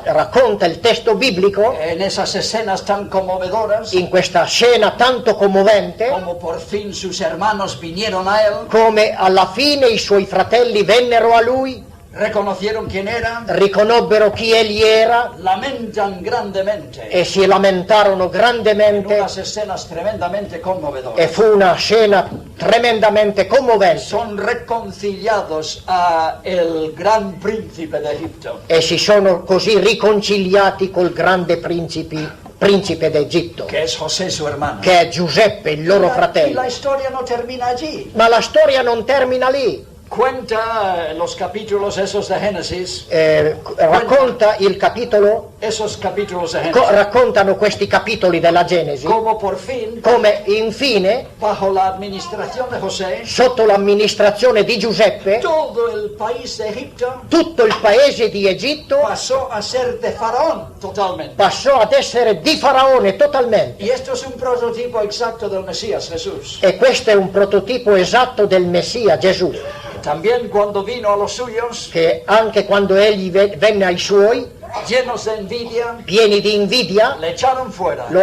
racconta il testo biblico, en esas escenas tan conmovedoras, in questa scena tanto commovente, como por fin sus hermanos vinieron a él, come alla fine i suoi fratelli vennero a lui, reconocieron quién era, riconobbero chi egli era lamentan grandemente e si lamentarono en grandemente, unas escenas tremendamente e conmovedoras. fu una scena tremendamente commovente, Son reconciliados a el gran príncipe de Egipto. e si sono così riconciliati col grande principe d'Egitto, Que es José su hermano. che è Giuseppe, il loro Y la fratello. historia no termina allí. Ma la storia non termina lì. Cuenta los capítulos esos de Génesis, Racconta il capitolo, esos capítulos de Génesis, raccontano questi capitoli della Genesi, como por fin, come infine, bajo la administración de José, sotto l'amministrazione di Giuseppe, todo el país de Egipto tutto il paese di Egitto pasó a ser de Faraón totalmente. passò ad essere di Faraone totalmente. Y esto es un prototipo exacto del Mesías Jesús. E questo è un prototipo esatto del Messia Gesù, También cuando vino a los suyos, che anche quando egli venne ai suoi, llenos de envidia, pieni di invidia, le echaron fuera. lo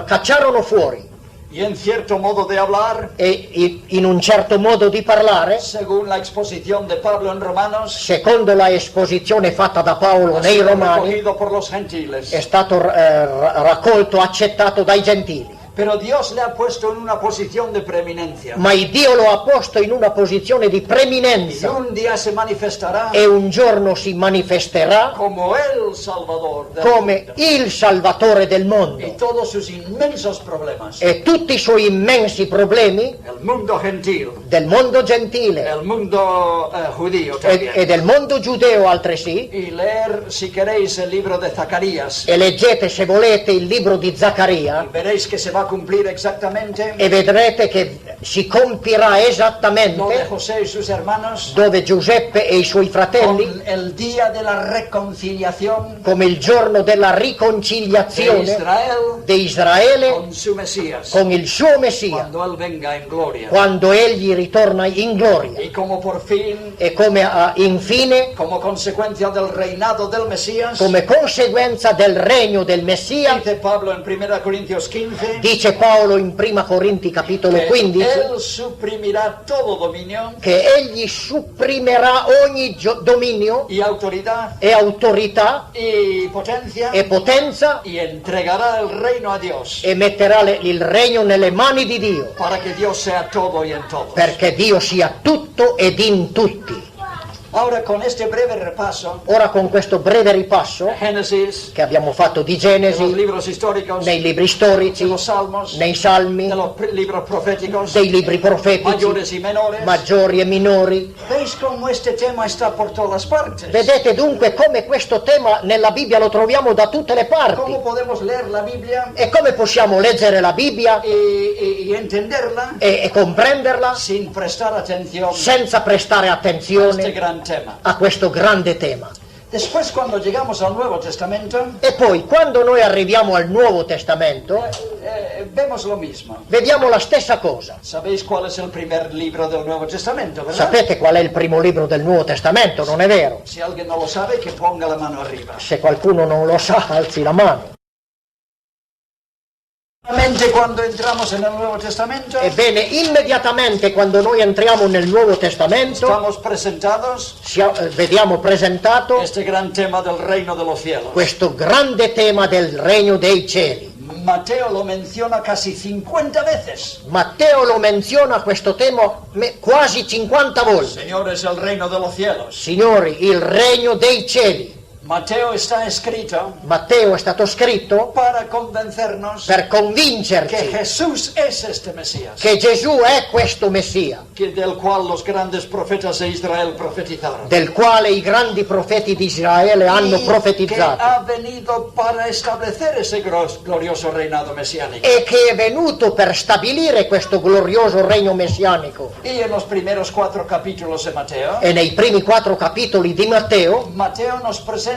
cacciarono fuori, Y en cierto modo de hablar, e in un certo modo di parlare, según la exposición de Pablo en Romanos, secondo la esposizione fatta da Paolo ha nei sido Romani, recogido por los gentiles. è stato raccolto, accettato dai gentili. Pero Dios le ha puesto en una posición de preeminencia. ma il Dio lo ha posto in una posizione di Y preeminenza un día se manifestará e un giorno si manifesterà como el Salvador del come mundo. il Salvatore del Y mondo todos sus inmensos problemas. e tutti i suoi immensi problemi El mundo gentil, del mondo gentile el mundo judío también. e del mondo giudeo altresì. Y leer, si queréis, el libro de Zacarías. E leggete, se volete, il libro di Y Zaccaria veréis que se va a cumplir exactamente e vedrete che si compirà lo de esattamente José y sus hermanos dove Giuseppe e i suoi fratelli, con el día de la reconciliación come il giorno della de riconciliazione Israel di Israele con su Mesías, con il suo Messia, cuando Él venga en gloria. quando egli ritorna in gloria. Y como por fin, E come infine, como consecuencia del reinado del Mesías, come conseguenza del regno del Messia, dice Pablo en 1 Corintios 15, dice Paolo in Prima Corinti capitolo que 15, Él suprimirá todo dominio che egli supprimerà ogni dominio y autoridad e autorità y potencia e potenza y entregará el reino a Dios e metterà il regno nelle mani di Dio, para que Dios sea todo y en todos. perché Dio sia tutto ed in tutti. Ahora, con este breve repaso, Ora, con questo breve ripasso Génesis, che abbiamo fatto di de los Genesi, libros históricos, nei libri de storici, los salmos, nei salmi, de los libros proféticos, dei libri profetici, mayores y menores, maggiori e minori. ¿veis cómo este tema está por todas partes? Vedete dunque come questo tema nella Bibbia lo troviamo da tutte le parti. ¿Cómo podemos leer la Biblia E come possiamo leggere la Bibbia y entenderla e comprenderla sin prestar atención senza prestare a este attenzione gran tema? a questo grande tema? Después, cuando llegamos al Nuevo Testamento, E poi, quando noi arriviamo al Nuovo Testamento, vemos lo mismo. vediamo la stessa cosa. ¿Sabéis cuál es el primer libro del Nuevo Testamento, verdad? Sapete qual è il primo libro del Nuovo Testamento, non è vero? Si alguien no lo sabe, que ponga la mano arriba. Se qualcuno non lo sa, alzi la mano. Cuando entramos en el Nuevo Testamento, Ebbene, immediatamente quando noi entriamo nel Nuovo Testamento, estamos presentados vediamo presentato este gran tema del reino de los cielos. questo grande tema del regno dei cieli. Mateo lo menciona casi 50 veces. Matteo lo menziona questo tema quasi 50 volte. Señor, es el reino de los cielos. Signori, il regno dei cieli. Mateo está escrito Matteo è stato scritto para convencernos per que convincerci Jesús es este Mesías, che Gesù è questo Messia, del cual los grandes profetas de Israel profetizaron. del quale i grandi profeti di Israele hanno Y que profetizzato ha venido para establecer ese glorioso reinado mesiánico. e che è venuto per stabilire questo glorioso regno messianico. Y en los primeros 4 capítulos de Mateo, E nei primi 4 capitoli di Matteo, Mateo nos presenta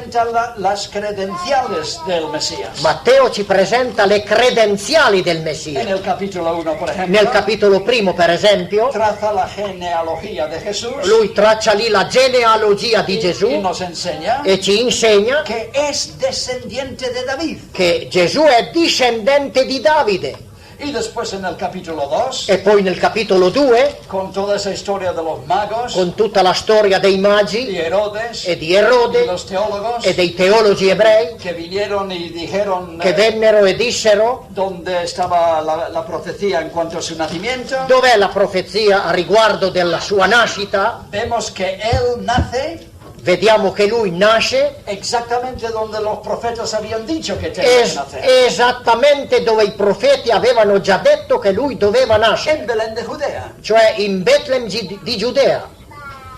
las credenciales del Mesías. Matteo ci presenta le credenziali del En Messia. el capítulo 1, por ejemplo, Nel capitolo primo, per esempio, traza la genealogía de Jesús lui traccia lì la genealogia di y Gesù nos enseña e ci insegna que es descendiente de David. che Gesù è discendente di Davide. Y después en el capítulo 2, E poi nel capitolo 2, con toda esa historia de los magos con tutta la storia dei y magi Herodes e di y Erode los teólogos e dei teologi ebrei que vinieron y dijeron che vennero e dissero: dónde estaba la profecía en cuanto a su nacimiento, dov'è la profezia a riguardo della sua nascita? vemos que él nace Vediamo che lui nasce exactamente donde los profetas habían dicho que tenía que nacer, esattamente dove i profeti avevano già detto che lui doveva nascere, en Belén de Judea. cioè in Betlem di Giudea.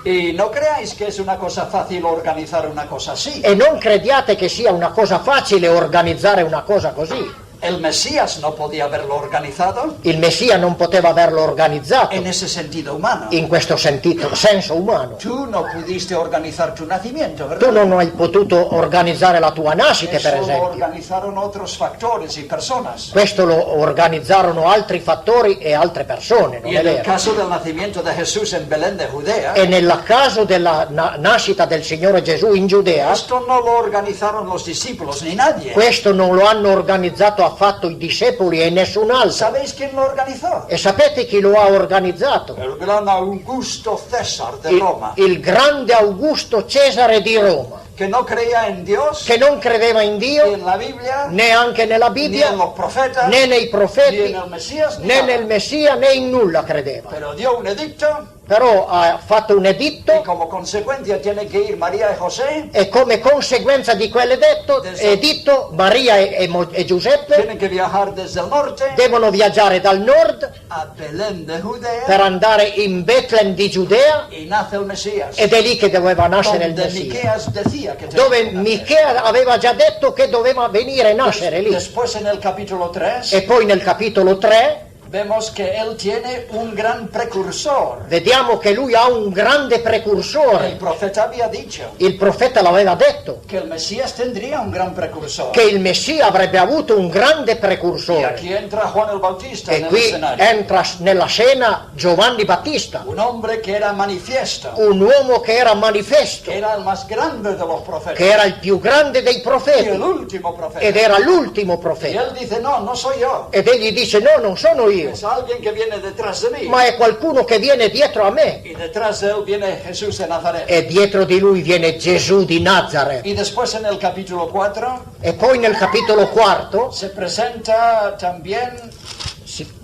Y no creáis que es una cosa fácil organizar una cosa así. E non crediate che sia una cosa facile organizzare una cosa così. El Mesías no podía haberlo organizado Il Messia non poteva averlo organizzato en ese sentido humano. in questo senso umano. Tú no pudiste organizar tu nacimiento, Tu ¿verdad? non hai potuto organizzare la tua nascita, per Eso lo esempio. organizaron otros factores y personas. Questo lo organizzarono altri fattori e altre persone, non Y è en el vero? caso del nacimiento de Jesús en Belén de Judea, E nel caso della nascita del Signore Gesù in Giudea, esto no lo organizaron los discípulos ni nadie. questo non lo hanno organizzato affatto i discepoli e nessun altro. ¿Sabéis quién lo organizó? E sapete chi lo ha organizzato? El gran Augusto César de Roma. Il grande Augusto Cesare di Roma. que no creía en Dios, che non credeva in ni Dio, en la Biblia, neanche nella ni Bibbia, en los profetas, né nei ni profeti, en el Mesías, ni né nada. nel Messia, né in nulla credeva. Pero dio un edicto Però ha fatto un y editto como consecuencia tiene que ir María y José, e come conseguenza di quell'editto Maria e Giuseppe tienen que viajar desde el norte devono viaggiare dal nord a Belén de Judea per andare in Betlem di Giudea y nace el Mesías, ed è lì che doveva nascere il donde Messia, Miqueas decía que tenía dove que nacer. Michea aveva già detto che doveva venire e nascere lì. Después en el capítulo 3 E poi nel capitolo 3 vemos que él tiene un gran precursor. vediamo che lui ha un grande El precursore. profeta había dicho Il profeta l'aveva detto que el Mesías tendría un gran precursor. che il Messia avrebbe avuto un grande Y precursore. aquí entra Juan el Bautista E en el qui escenario. entra nella scena Giovanni Battista, Un hombre que era manifiesto, un uomo che era manifesto, que era el más grande de los profetas che era il più grande dei y el profeti último profeta. ed era l'ultimo Y profeta. él dice, no, no soy yo, Ed egli dice: no, non sono io, es alguien que viene detrás de mí. ma è qualcuno che viene dietro a me. Y detrás de él viene Jesús de Nazaret. E dietro di lui viene Gesù di Nazareth. Y después en el capítulo 4 E poi nel capitolo 4 se presenta también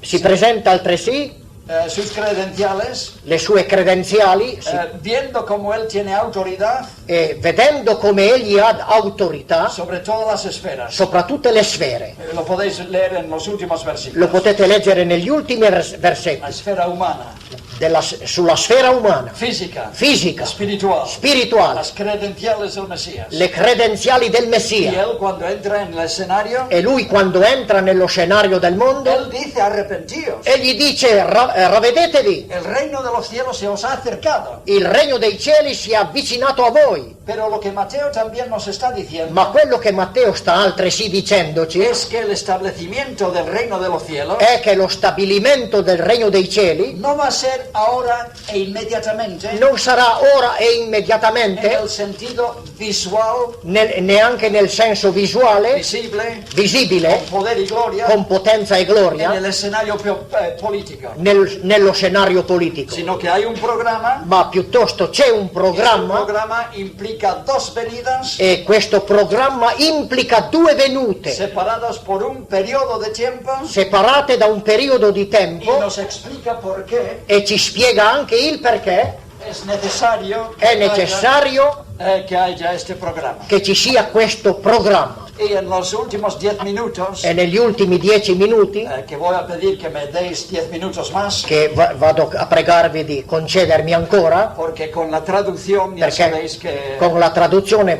si presenta altresì sus credenciales, le sue credenziali, viendo cómo él tiene autoridad e vedendo come egli ha autorità sobre todas las esferas. sopra tutte le sfere. Lo podéis leer en los últimos Lo versículos. potete leggere negli ultimi La versetti esfera humana, sulla sfera umana, física, fisica, espiritual, spirituale, las credenciales del Mesías. le credenziali del Y Messia. él cuando entra en el escenario, E lui quando entra nello scenario del mondo, él dice arrepentíos. egli dice: ravvedetevi, El reino de los cielos se os ha acercado. il regno dei cieli si è avvicinato a voi. Pero lo que Mateo también nos está diciendo Ma quello che Matteo sta altresì dicendoci es que el establecimiento del reino de los cielos è che lo stabilimento del regno dei cieli no va a ser ahora e inmediatamente non sarà ora e en immediatamente, el sentido visual, neanche nel senso visuale, visible, visibile, con poder y gloria con potenza e en gloria, el escenario político, nello scenario politico, sino que hay un programa. ma piuttosto c'è un Y este programma programa implica dos venidas e questo programma implica due venute separadas por un periodo de tiempo separate da un periodo di y tempo nos explica por qué e ci spiega anche il perché es necesario è necessario que haya este programa. che ci sia questo programma. Y en los últimos 10 minutos, E negli ultimi 10 minuti, que voy a pedir que me deis 10 minutos más, che vado a pregarvi di concedermi ancora, porque con la traducción ya perché sabéis que con la traduzione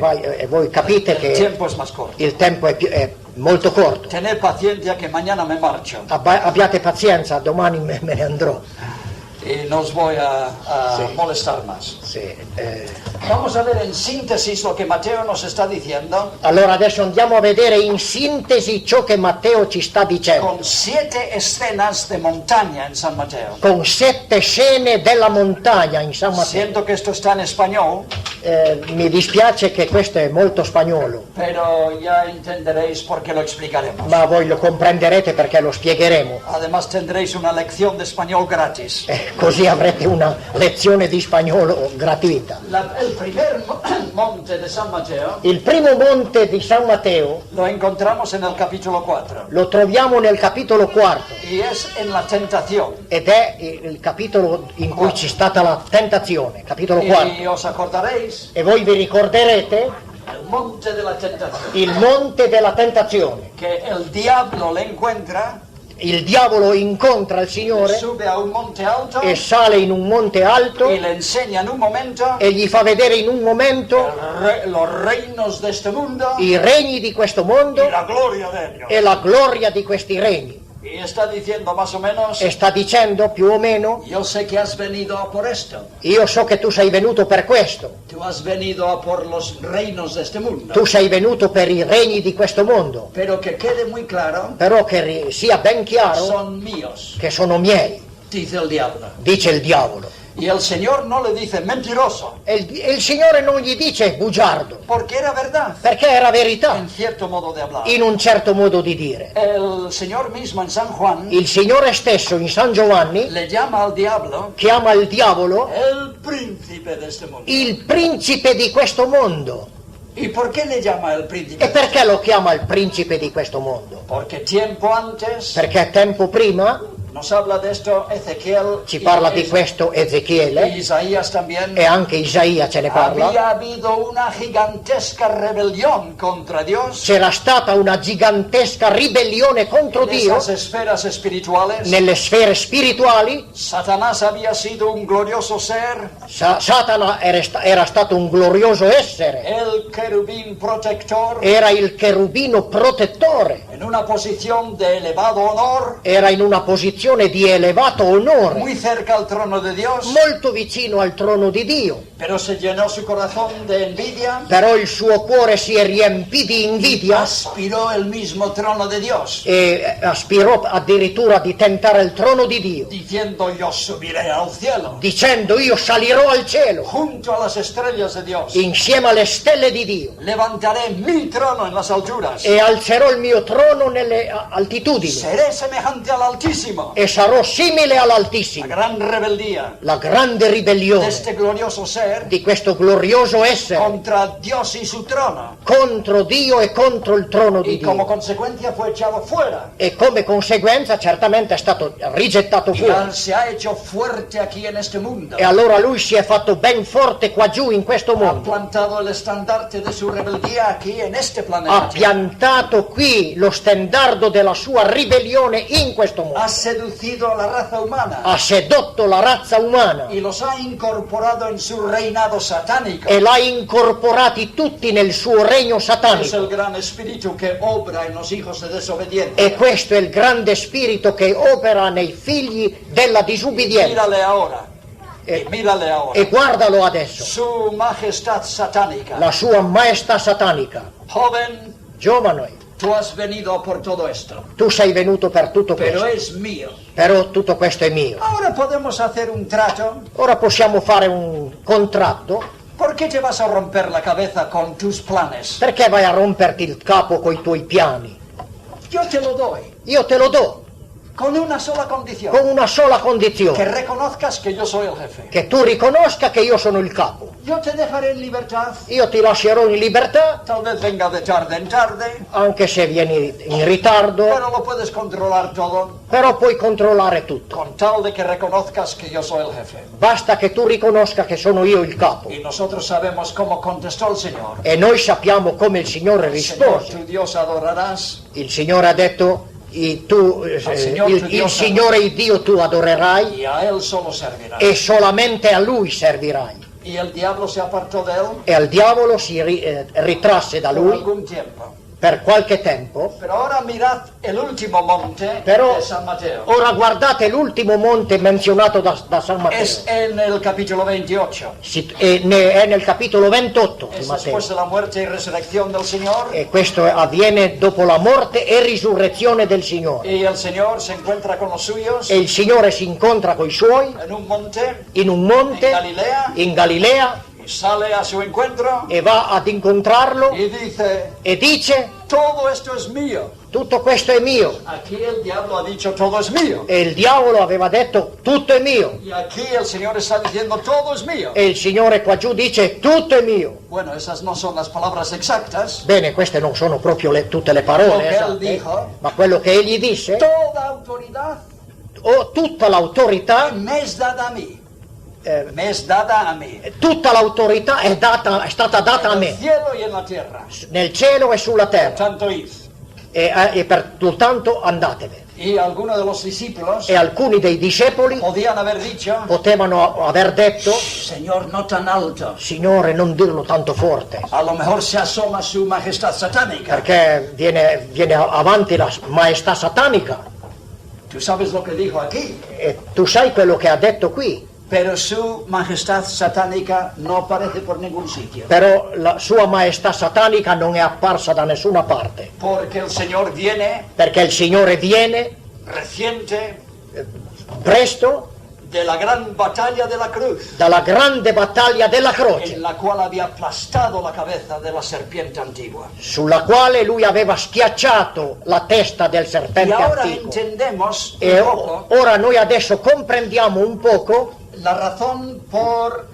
voi capite el che tiempo es más corto. il tempo è molto corto. Tened paciencia que mañana me marcho Abbiate pazienza, domani me ne andrò. y no os voy a Sí. molestar más. Sì, Vamos a ver en síntesis lo que Mateo nos está diciendo Allora adesso andiamo a vedere in sintesi ciò che Matteo ci sta dicendo, con 7 escenas de montaña en San Mateo. con 7 scene della montagna in San Matteo. Siento que esto está en español, Mi dispiace che questo è molto spagnolo, pero ya entenderéis por qué lo explicaremos. ma voi lo comprenderete perché lo spiegheremo. Además tendréis una lección de español gratis. Così avrete una lezione di spagnolo gratuita. El primer monte de San Mateo Il primo monte di San Matteo lo encontramos en el capítulo 4 lo troviamo nel capitolo 4 y es en la tentación. ed è il capitolo in cui c'è stata la tentazione, capitolo 4. Y os acordaréis, E voi vi ricorderete el monte de la tentación, il monte della tentazione. que el diablo le encuentra, Il diavolo incontra il Signore sube a un monte alto e sale in un monte alto y le enseña en un momento e gli fa vedere in un momento los reinos de este mundo i regni di questo mondo y la gloria de ellos. e la gloria di questi regni. Y está diciendo más o menos, E sta dicendo più o meno: yo sé que has venido a por esto, io so che tu sei venuto per questo, tú has venido a por los reinos de este mundo, tu sei venuto per i regni di questo mondo, pero que quede muy claro, però che sia ben chiaro son míos, che sono miei, dice el diablo. dice il diavolo. Y el Señor no le dice mentiroso, E il Signore non gli dice bugiardo, porque era verdad, perché era verità, en cierto modo de hablar. in un certo modo di dire. El Señor mismo en San Juan Il Signore stesso in San Giovanni le llama al diablo chiama il diavolo el príncipe de este mundo. il principe di questo mondo. ¿Y por qué le llama el príncipe? E perché lo chiama il principe di questo mondo? Porque tiempo antes Perché tempo prima, nos habla de esto Ezequiel ci parla di questo y Ezechiele, Isaías también. e anche Isaia ce ne parla. Había habido una gigantesca rebelión contra Dios C'era stata una gigantesca ribellione contro en Dio esas esferas espirituales. nelle sfere spirituali. Satanás había sido un glorioso ser, Satana era stato un glorioso essere, el querubín protector, era il cherubino protettore, en una posición de elevado honor, era in una posizione di elevato onore, muy cerca al trono de Dios, molto vicino al trono di Dio, pero se llenó su corazón de envidia però il suo cuore si riempì di y invidia aspiró el mismo trono de Dios, e aspirò addirittura di tentare il trono di Dio, diciendo yo subiré al cielo, dicendo io salirò al cielo junto a las estrellas de Dios, insieme alle stelle di Dio levantaré mi trono en las alturas, e alzerò il mio trono nelle altitudini seré semejante al Altísimo. e sarò simile La all'Altissimo. gran rebeldía La grande de ribellione este glorioso ser di questo glorioso essere contra Dios y su trono, contro Dio e contro il trono di y como Dio, consecuencia fue echado fuera. e come conseguenza certamente è stato rigettato Y fuori, se ha hecho fuerte aquí en este mundo. e allora lui si è fatto ben forte qua giù in questo Ha mondo, plantado el estandarte de su rebeldía aquí en este ha planeta. piantato qui lo stendardo della sua ribellione in questo mondo, Ha seducido a la raza humana ha sedotto la razza umana y los ha incorporado en su reinado satánico. e l'ha incorporati tutti nel suo regno Es satanico. el gran espíritu que obra en los hijos de desobediencia. E questo è il grande spirito che opera nei figli della disubbidienza. Mírale ahora. E- Y mírale ahora. E guardalo adesso, Su majestad satánica. la sua maestà satanica. Joven, Giovane, tú has venido por todo esto, tu sei venuto per tutto pero questo, es mío. però tutto questo è mio. Ahora podemos hacer un trato. Ora possiamo fare un contratto. ¿Por qué te vas a romper la cabeza con tus planes? Perché vai a romperti il capo coi tuoi piani? Yo te lo doy, Io te lo do, con una sola condición. con una sola Que condizione, reconozcas que yo soy el jefe. che tu riconosca che io sono il capo. Yo te dejaré en libertad. Io ti lascerò in libertà, Tal vez venga de tarde en tarde, anche se vieni in ritardo, pero lo puedes controlar todo però puoi controllare tutto. con tal de que reconozcas que yo soy el jefe. Basta che tu riconosca che sono io il capo. Y nosotros sabemos cómo contestó el Señor. E noi sappiamo come il Signore Señor, rispose. tu Dios adorarás. Il Signore ha detto, il Signore il Dio tu adorerai Y a Él solo servirás. e solamente a Lui servirai. Y el diablo se apartó de Él E al diavolo si ritrasse da por Lui algún tiempo. per qualche tempo. Pero ahora mirad el último monte Però de San Mateo. ora guardate l'ultimo monte menzionato da San Matteo. Es en el capítulo 28. È nel capitolo 28 di Es Matteo. después de la muerte y resurrección del Señor. E questo avviene dopo la morte e risurrezione del Signore. Y el Señor se encuentra con los suyos E il Signore si incontra coi Suoi en un monte in un monte en Galilea in Galilea y sale a su encuentro e va ad incontrarlo y dice, e dice: todo esto es mío. tutto questo è mio. Aquí el diablo ha dicho, todo es mío. E il diavolo aveva detto: tutto è mio. Y aquí el Señor está diciendo, todo es mío. E il Signore qua giù dice: tutto è mio. Bueno, esas no son las palabras exactas. Bene, queste non sono proprio tutte le parole, Quello che esatte, dijo. ma quello che egli disse: Toda autoridad tutta l'autorità, me es dada a mí. Me es dada a mí. tutta l'autorità è stata data a En el me, cielo y en la tierra. nel cielo e sulla terra. Tanto id. E pertanto andatene. Y algunos de los discípulos E alcuni dei discepoli podían haber dicho, potevano aver detto: Señor, no tan alto. Signore, non dirlo tanto forte, A lo mejor se asoma su majestad satánica. perché viene avanti la maestà satanica. Tú sabes lo que dijo aquí. E tu sai quello che ha detto qui, Pero su majestad satánica no aparece por ningún sitio. però la sua maestà satanica non è apparsa da nessuna parte, Porque el Señor viene perché il Signore viene reciente presto de la gran batalla de la cruz, dalla grande battaglia della croce, en la cual había aplastado la cabeza de la serpiente antigua. sulla quale lui aveva schiacciato la testa del Y serpente ahora antico. entendemos E un poco ora noi adesso comprendiamo un poco La razón por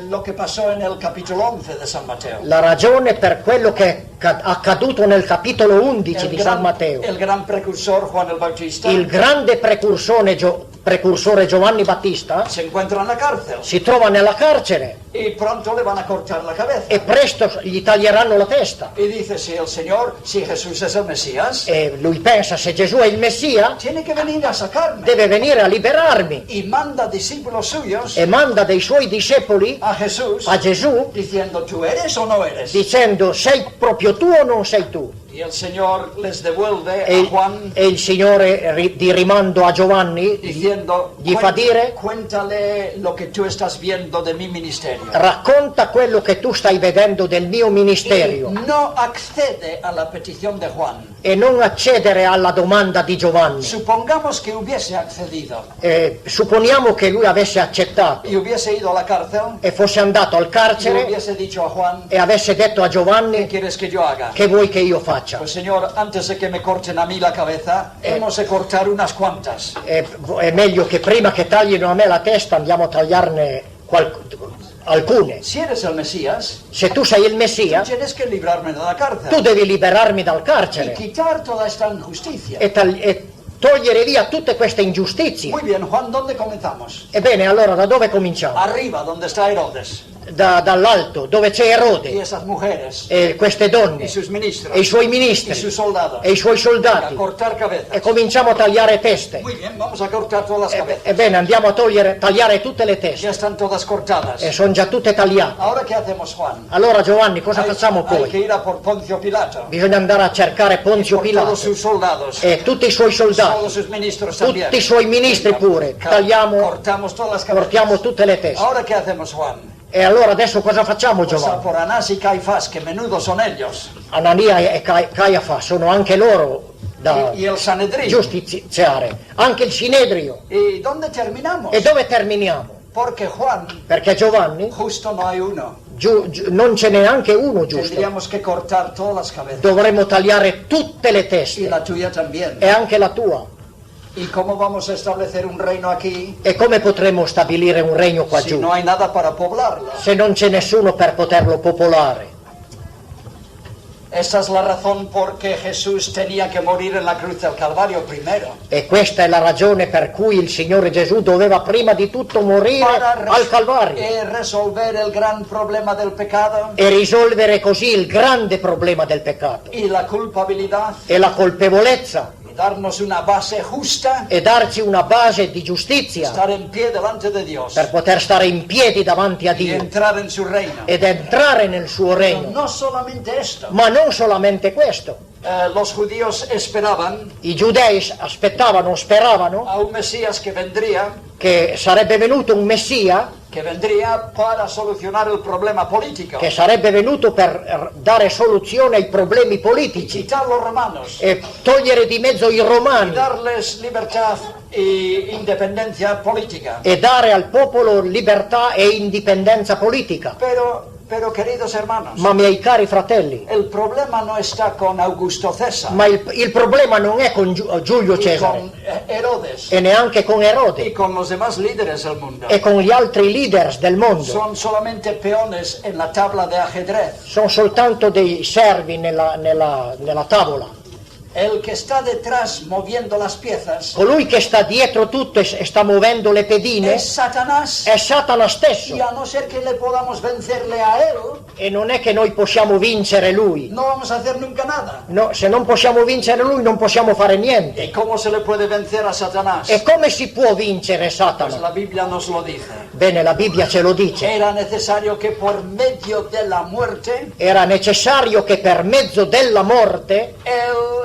lo que pasó en el capítulo 11 de San Mateo. La ragione per quello che è accaduto nel capitolo 11 di San Matteo. El gran precursor Juan el Bautista Il grande precursore Giovanni Battista se encuentra en la cárcel si trova nella carcere y pronto le van a cortar la cabeza. e presto gli taglieranno la testa. Y dice, si Jesús es el Mesías, E lui pensa, se Gesù è il Messia, tiene que venir a sacarme. deve venire a liberarmi. Y manda discípulos suyos E manda dei suoi discepoli a Jesús a Gesù diciendo, ¿tú eres o no eres? dicendo, sei proprio tu o non sei tu? Y el Señor les devuelve a Juan E il Signore di rimando a Giovanni diciendo, gli fa dire, cuéntale lo que tú estás viendo de mi ministerio. racconta quello che tu stai vedendo del mio ministerio No accede a la petición de Juan. e non accedere alla domanda di Giovanni. Supongamos que hubiese accedido Supponiamo che lui avesse accettato y hubiese ido a la cárcel e fosse andato al y carcere hubiese dicho a Juan, e avesse detto a ¿qué Giovanni, quieres que yo haga? che vuoi che io faccia? Pues Señor, antes de que me corten a mí la cabeza, hemos de cortar unas cuantas. È meglio che prima che taglino a me la testa andiamo a tagliarne alcune. Si eres el Mesías, Se tu sei il Messia, tienes que librarme de la tu cárcel devi liberarmi dal y carcere quitar toda esta injusticia. e togliere via tutte queste ingiustizie. Muy bien, Juan, ¿dónde comenzamos? Ebbene, allora da dove cominciamo? Arriba, donde está Herodes Dall'alto, dove c'è y Erode, esas mujeres e queste donne, y sus ministros e i suoi y ministri, sus soldados. e i suoi A soldati, cortar e cabezas. cominciamo a tagliare teste. Muy bien, vamos a cortar todas las cabezas. Ebbene, andiamo a tagliare tutte le Ya teste, están todas cortadas. e sono già tutte tagliate. Ahora, ¿qué hacemos, Juan? Allora Giovanni, cosa facciamo Hay que poi? ir a por Poncio Pilato, Bisogna andare a cercare Ponzio por Pilato todos sus soldados, e tutti i suoi todos soldati, sus ministros también. tutti i suoi ministri pure. Tagliamo, Cortamos todas las cabezas. cortiamo tutte le teste. Ahora, ¿qué hacemos, Juan? E allora adesso cosa facciamo, Pues a Giovanni? por Anás y Caifás, que menudos son ellos, Anania e Caiafa sono anche loro da y el Sanedrín. giustiziare, anche il Sinedrio. ¿Y dónde terminamos? E dove terminiamo? Porque Juan, Perché Giovanni justo no hay uno. non ce n'è neanche uno giusto. Tendríamos que cortar todas las cabezas. Dovremmo tagliare tutte le Y teste, la tuya también. e anche la tua. ¿Y cómo vamos a establecer un reino aquí E come potremo stabilire un regno qua si giù no hay nada para poblarlo? se non c'è nessuno per poterlo popolare? Esta es la razón por qué Jesús tenía que morir en la cruz del Calvario primero. E questa è la ragione per cui il Signore Gesù doveva prima di tutto morire al Calvario resolver el gran problema del pecado e risolvere così il grande problema del peccato y la culpabilidad e la colpevolezza, y darnos una base justa, e darci una base di giustizia estar en pie delante de Dios per poter stare in piedi davanti a y Dio entrar en su reino. ed entrare nel suo Pero regno. no solamente esto. Ma non solamente questo. Los judíos esperaban I giudei aspettavano, speravano a un Mesías que che sarebbe venuto un Messia vendría para solucionar el problema político che sarebbe venuto per dare soluzione ai problemi y politici quitar los romanos e togliere di mezzo i y romani darles libertad e independencia política. e dare al popolo libertà e indipendenza politica. Pero queridos hermanos, Ma miei cari fratelli, el problema no está con Augusto César ma il problema non è con Giulio y Cesare con Herodes e neanche con y Erode con los demás líderes del mundo. e con gli altri leaders del mondo. Son solamente peones en la tabla de ajedrez. Sono soltanto dei servi nella tavola. El que está detrás moviendo las piezas Colui che sta dietro tutto e sta muovendo le pedine es Satanás. è Satana stesso, Y a no ser que le podamos vencerle a él, e non è che noi possiamo vincere lui. no vamos a hacer nunca nada. No, se non possiamo vincere lui non possiamo fare niente. ¿Y cómo se le puede vencer a Satanás? E come si può vincere Pues Satana? la Biblia nos lo dice. Bene, la Bibbia ce lo dice. Era necesario que por medio de la muerte Era necessario che per mezzo della morte él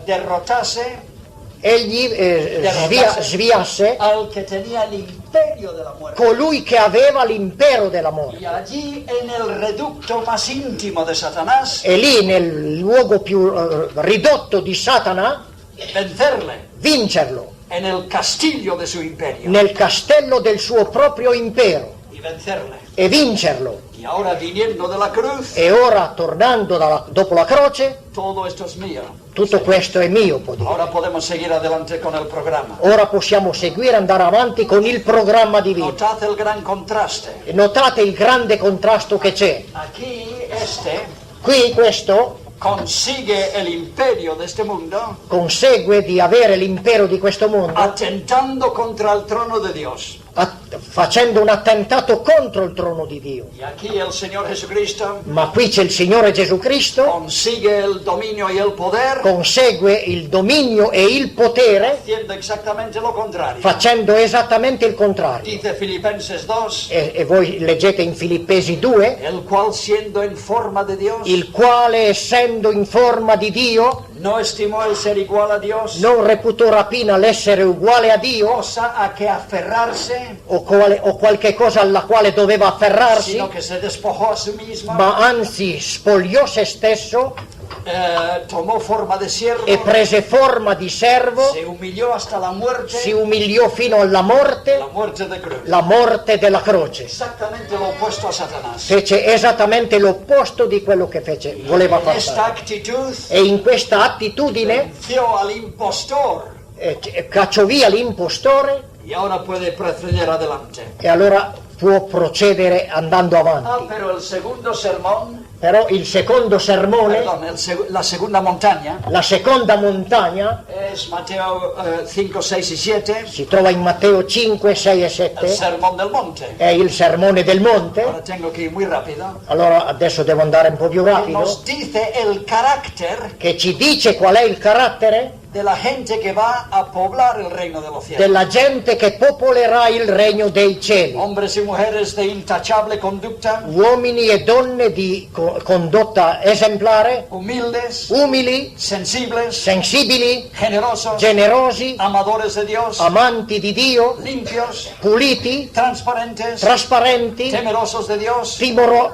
derrotase egli sviasse al que tenía el imperio de la muerte. colui che aveva l'impero della morte. Y allí, en el reducto más íntimo de Satanás, E lì, nel luogo più ridotto di Satana, vencerle vincerlo, en el castillo de su imperio. nel castello del suo proprio impero. Y vencerle. e vincerlo. Y ahora viniendo de la cruz, E ora, tornando dopo la croce, todo esto es mío. tutto questo è mio, può dire. Ahora podemos seguir adelante con el programa. Ora possiamo seguire, andare avanti con il programma di vita. Notad el gran contraste. E notate il grande contrasto che c'è. Aquí Qui questo consigue el imperio de este mundo consegue di avere l'impero di questo mondo atentando contra el trono de Dios. facendo un attentato contro il trono di Dio. Y aquí el Señor Jesucristo Ma qui c'è il Signore Gesù Cristo, consigue el dominio y el poder consegue il dominio e il potere haciendo exactamente lo contrario. facendo esattamente il contrario. Dice Filipenses 2, E voi leggete in Filippesi 2, el cual siendo en forma de Dios, il quale essendo in forma di Dio no estimó el ser igual a Dios, non reputò rapina l'essere uguale a Dio cosa a que aferrarse, o qualche cosa alla quale doveva afferrarsi, sino que se despojó a sí mismo, ma anzi spogliò se stesso tomó forma de siervo, e prese forma di servo, se humilló hasta la muerte, si umiliò fino alla morte, la muerte de cruz. la morte della croce. Exactamente lo opuesto a Satanás. Fece esattamente l'opposto di quello che voleva En esta fare. actitud E in questa attitudine venció al impostor cacciò via l'impostore y ahora puede proceder adelante. e allora può procedere andando avanti. Pero el segundo sermón, Però il secondo sermone, perdón, la segunda montaña, la seconda montagna, es Mateo 5, 6 y 7, si trova in Matteo 5, 6 e el 7, sermón del monte. è il sermone del monte. Ahora tengo que ir muy rápido. Allora adesso devo andare un po' più Que rapido, nos dice el carácter che ci dice qual è il carattere de la gente que va a poblar el reino de los cielos. della gente che popolerà il regno dei cieli. Hombres y mujeres de intachable conducta, Uomini e donne di condotta esemplare, humildes, umili, sensibles, sensibili, generosos, generosi, amadores de Dios, amanti di Dio, limpios, puliti, transparentes, trasparenti, temerosos de Dios,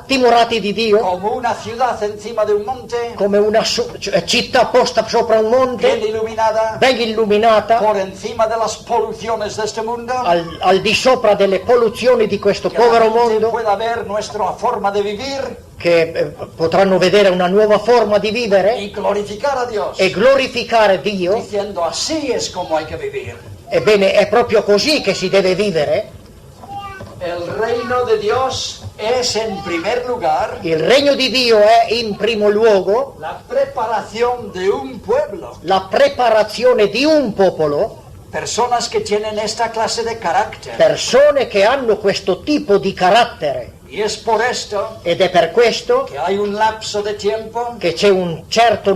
timorati di Dio, como una ciudad encima de un monte, come una città posta sopra un bien monte, iluminada, ben illuminata, por encima de las poluciones de este mundo, al di sopra delle polluzioni di questo que la povero gente mondo, pueda ver nuestra forma de vivir che potranno vedere una nuova forma di vivere y glorificar a Dios, e glorificare Dio. diciendo así es como hay que vivir. Ebbene, è proprio così che si deve vivere. El reino de Dios es en primer lugar Il regno di Dio è in primo luogo la preparación de un pueblo, la preparazione di un popolo, personas que tienen esta clase de carácter. persone che hanno questo tipo di carattere. Y es por esto Ed è per questo que hay un lapso de tiempo che c'è un certo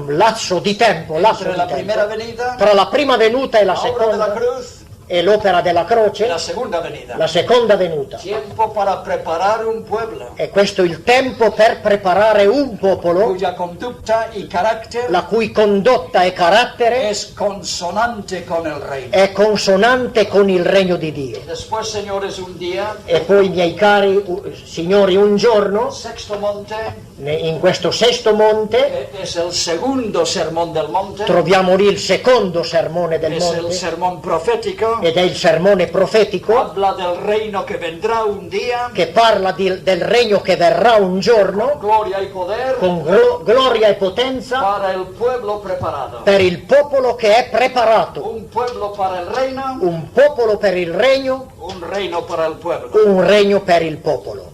lasso di tempo, entre la primera venida, tra la prima venuta e la la obra de la seconda, cruz e l'opera della y croce, la segunda venida. la seconda venuta. Tiempo para preparar un pueblo E questo è il tempo per preparare un popolo cuya conducta y carácter la cui condotta e carattere es consonante con el reino. è consonante con il regno di Dio. Después, señores, un día, E poi, miei cari signori, un giorno, sexto monte, in questo sesto monte, es el segundo sermón del monte, troviamo lì il secondo sermone del es el monte, sermón profético, ed è il sermone profetico habla del reino que vendrà un día, che parla del regno che verrà un giorno gloria y poder con gloria e potenza para el pueblo preparado. per il popolo che è preparato, Un pueblo para el reino, un popolo per il regno, un reino para el pueblo. un regno per il popolo.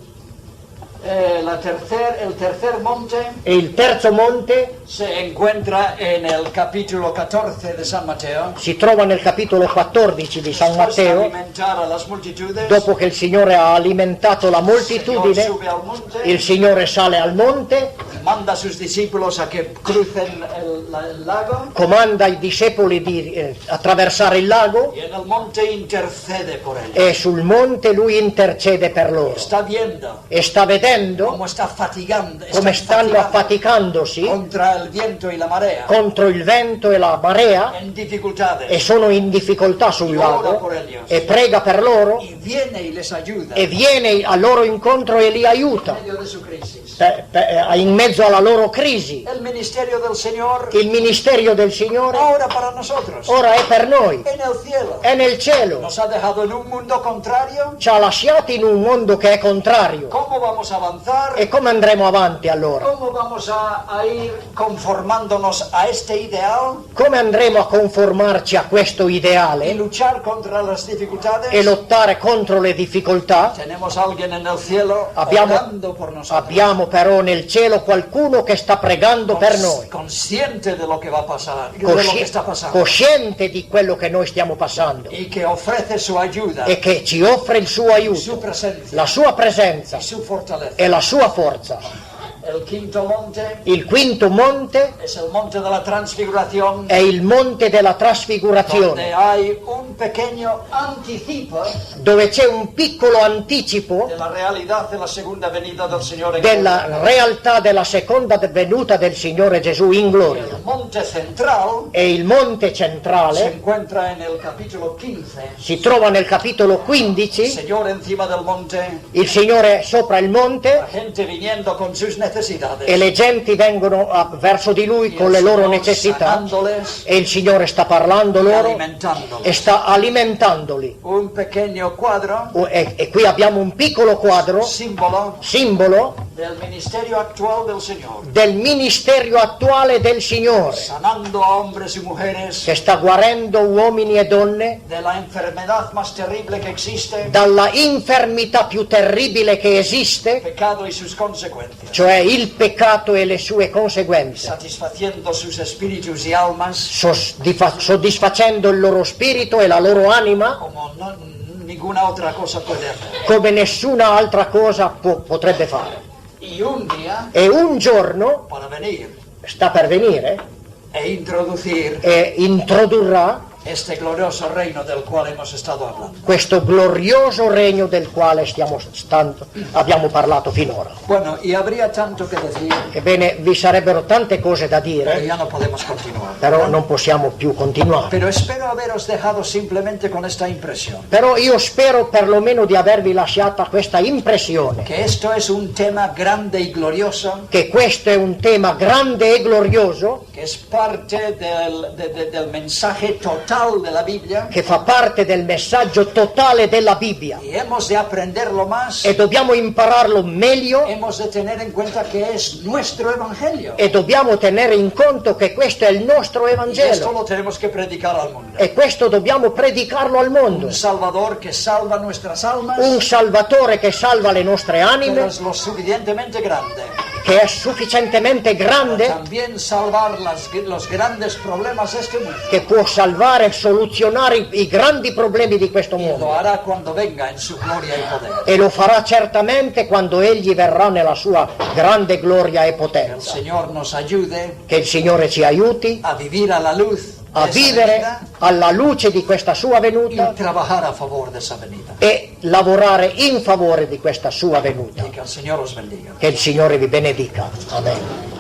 El tercer monte E il terzo monte se encuentra en el capítulo 14 de San Mateo. si trova nel capitolo 14 di San Después de Matteo. alimentar a las multitudes, Dopo che il Signore ha alimentato la el Señor moltitudine, sube al monte, il Signore sale al monte, manda a sus discípulos a que crucen el lago comanda ai discepoli di attraversare il lago y en el monte intercede por ellos. e sul monte lui intercede per loro. Está viendo E sta vedendo cómo está fatigando, come stanno affaticandosi contra el viento y la marea, contro il vento e la marea en dificultades, e sono in difficoltà sul lago e prega per loro y viene y les ayuda e viene a loro incontro e li aiuta en medio de su crisis. in mezzo mezzo alla loro crisi. El ministerio del Señor Il ministerio del Signore ahora para nosotros, ora è per noi, en el cielo. è nel cielo. Nos ha dejado en un mundo contrario. Ci ha lasciati in un mondo che è contrario. ¿Cómo vamos a avanzar? E come andremo avanti allora? ¿Cómo vamos a ir conformándonos a este ideal Come andremo a conformarci a questo y ideale luchar contra las dificultades? e lottare contro le difficoltà? Tenemos a alguien en el cielo Abbiamo, orando por nosotros. abbiamo però nel cielo qualcuno che sta pregando per noi, Consciente de lo que va a pasar, de lo que está pasando. cosciente di quello che noi stiamo passando Y que ofrece su ayuda, e che ci offre il suo su aiuto, presencia la sua presenza y su fortaleza. e la sua forza. El quinto monte Il quinto monte es el monte de la transfiguración, è il monte della donde trasfigurazione, hay un pequeño anticipo dove c'è un piccolo anticipo de la realidad de la segunda venida del Señor en della gloria. realtà della seconda venuta del Signore Gesù in gloria. El monte central E il monte se centrale encuentra en el capítulo 15. si trova nel capitolo El 15, Señor encima del monte, il Signore sopra il monte la gente viniendo con sus necesidades. e le genti vengono verso di Lui Y con el le loro Señor necessità sanándoles e il Signore sta parlando y loro alimentándoles. e sta alimentandoli. Un pequeño cuadro, E qui abbiamo un piccolo quadro, símbolo simbolo del ministerio actual del Señor, del ministero attuale del Signore, sanando a hombres y mujeres che sta guarendo uomini e donne de la enfermedad más terrible que existe, dalla infermità più terribile che esiste, pecado y sus consecuencias, cioè il peccato e le sue conseguenze, satisfaciendo sus espíritus y almas soddisfacendo il loro spirito e la loro anima como ninguna otra cosa puede hacer. come nessuna altra cosa potrebbe fare. Y un día, E un giorno para venir sta per venire e introducir e introdurrà este glorioso reino del cual hemos estado hablando. questo glorioso regno del quale abbiamo parlato finora. Bueno, y habría tanto que decir, Ebbene, vi sarebbero tante cose da pero dire, ya no podemos continuar. però non possiamo più continuare. Pero espero haberos dejado simplemente con esta impresión, Però io spero perlomeno di avervi lasciata questa impressione, que esto es un tema grande y glorioso, che questo è un tema grande e glorioso, que es parte del mensaje total de la Biblia, che fa parte del messaggio totale della Bibbia y hemos de aprenderlo más, e dobbiamo impararlo meglio hemos de tener en cuenta que es nuestro evangelio. e dobbiamo tenere in conto che questo è il nostro Y esto Evangelo lo tenemos que predicar al mundo. e questo dobbiamo predicarlo al mondo. Un Salvador que salva nuestras almas, Un Salvatore che salva le nostre pero anime, es lo suficientemente grande che è sufficientemente grande, también salvar los grandes problemas de este mundo. che può salvare e soluzionare i grandi problemi di questo Y lo mondo. hará cuando venga en su gloria y poder. E lo farà certamente quando Egli verrà nella sua grande gloria e Que el potenza. Señor nos ayude Che il Signore ci aiuti a vivir a la luz a de esa vivere venida alla luce di questa sua y venuta trabajar a favor de esa venida. e lavorare in favore di questa sua venuta. Y que el Señor os bendiga. Che il Signore vi benedica. Amen.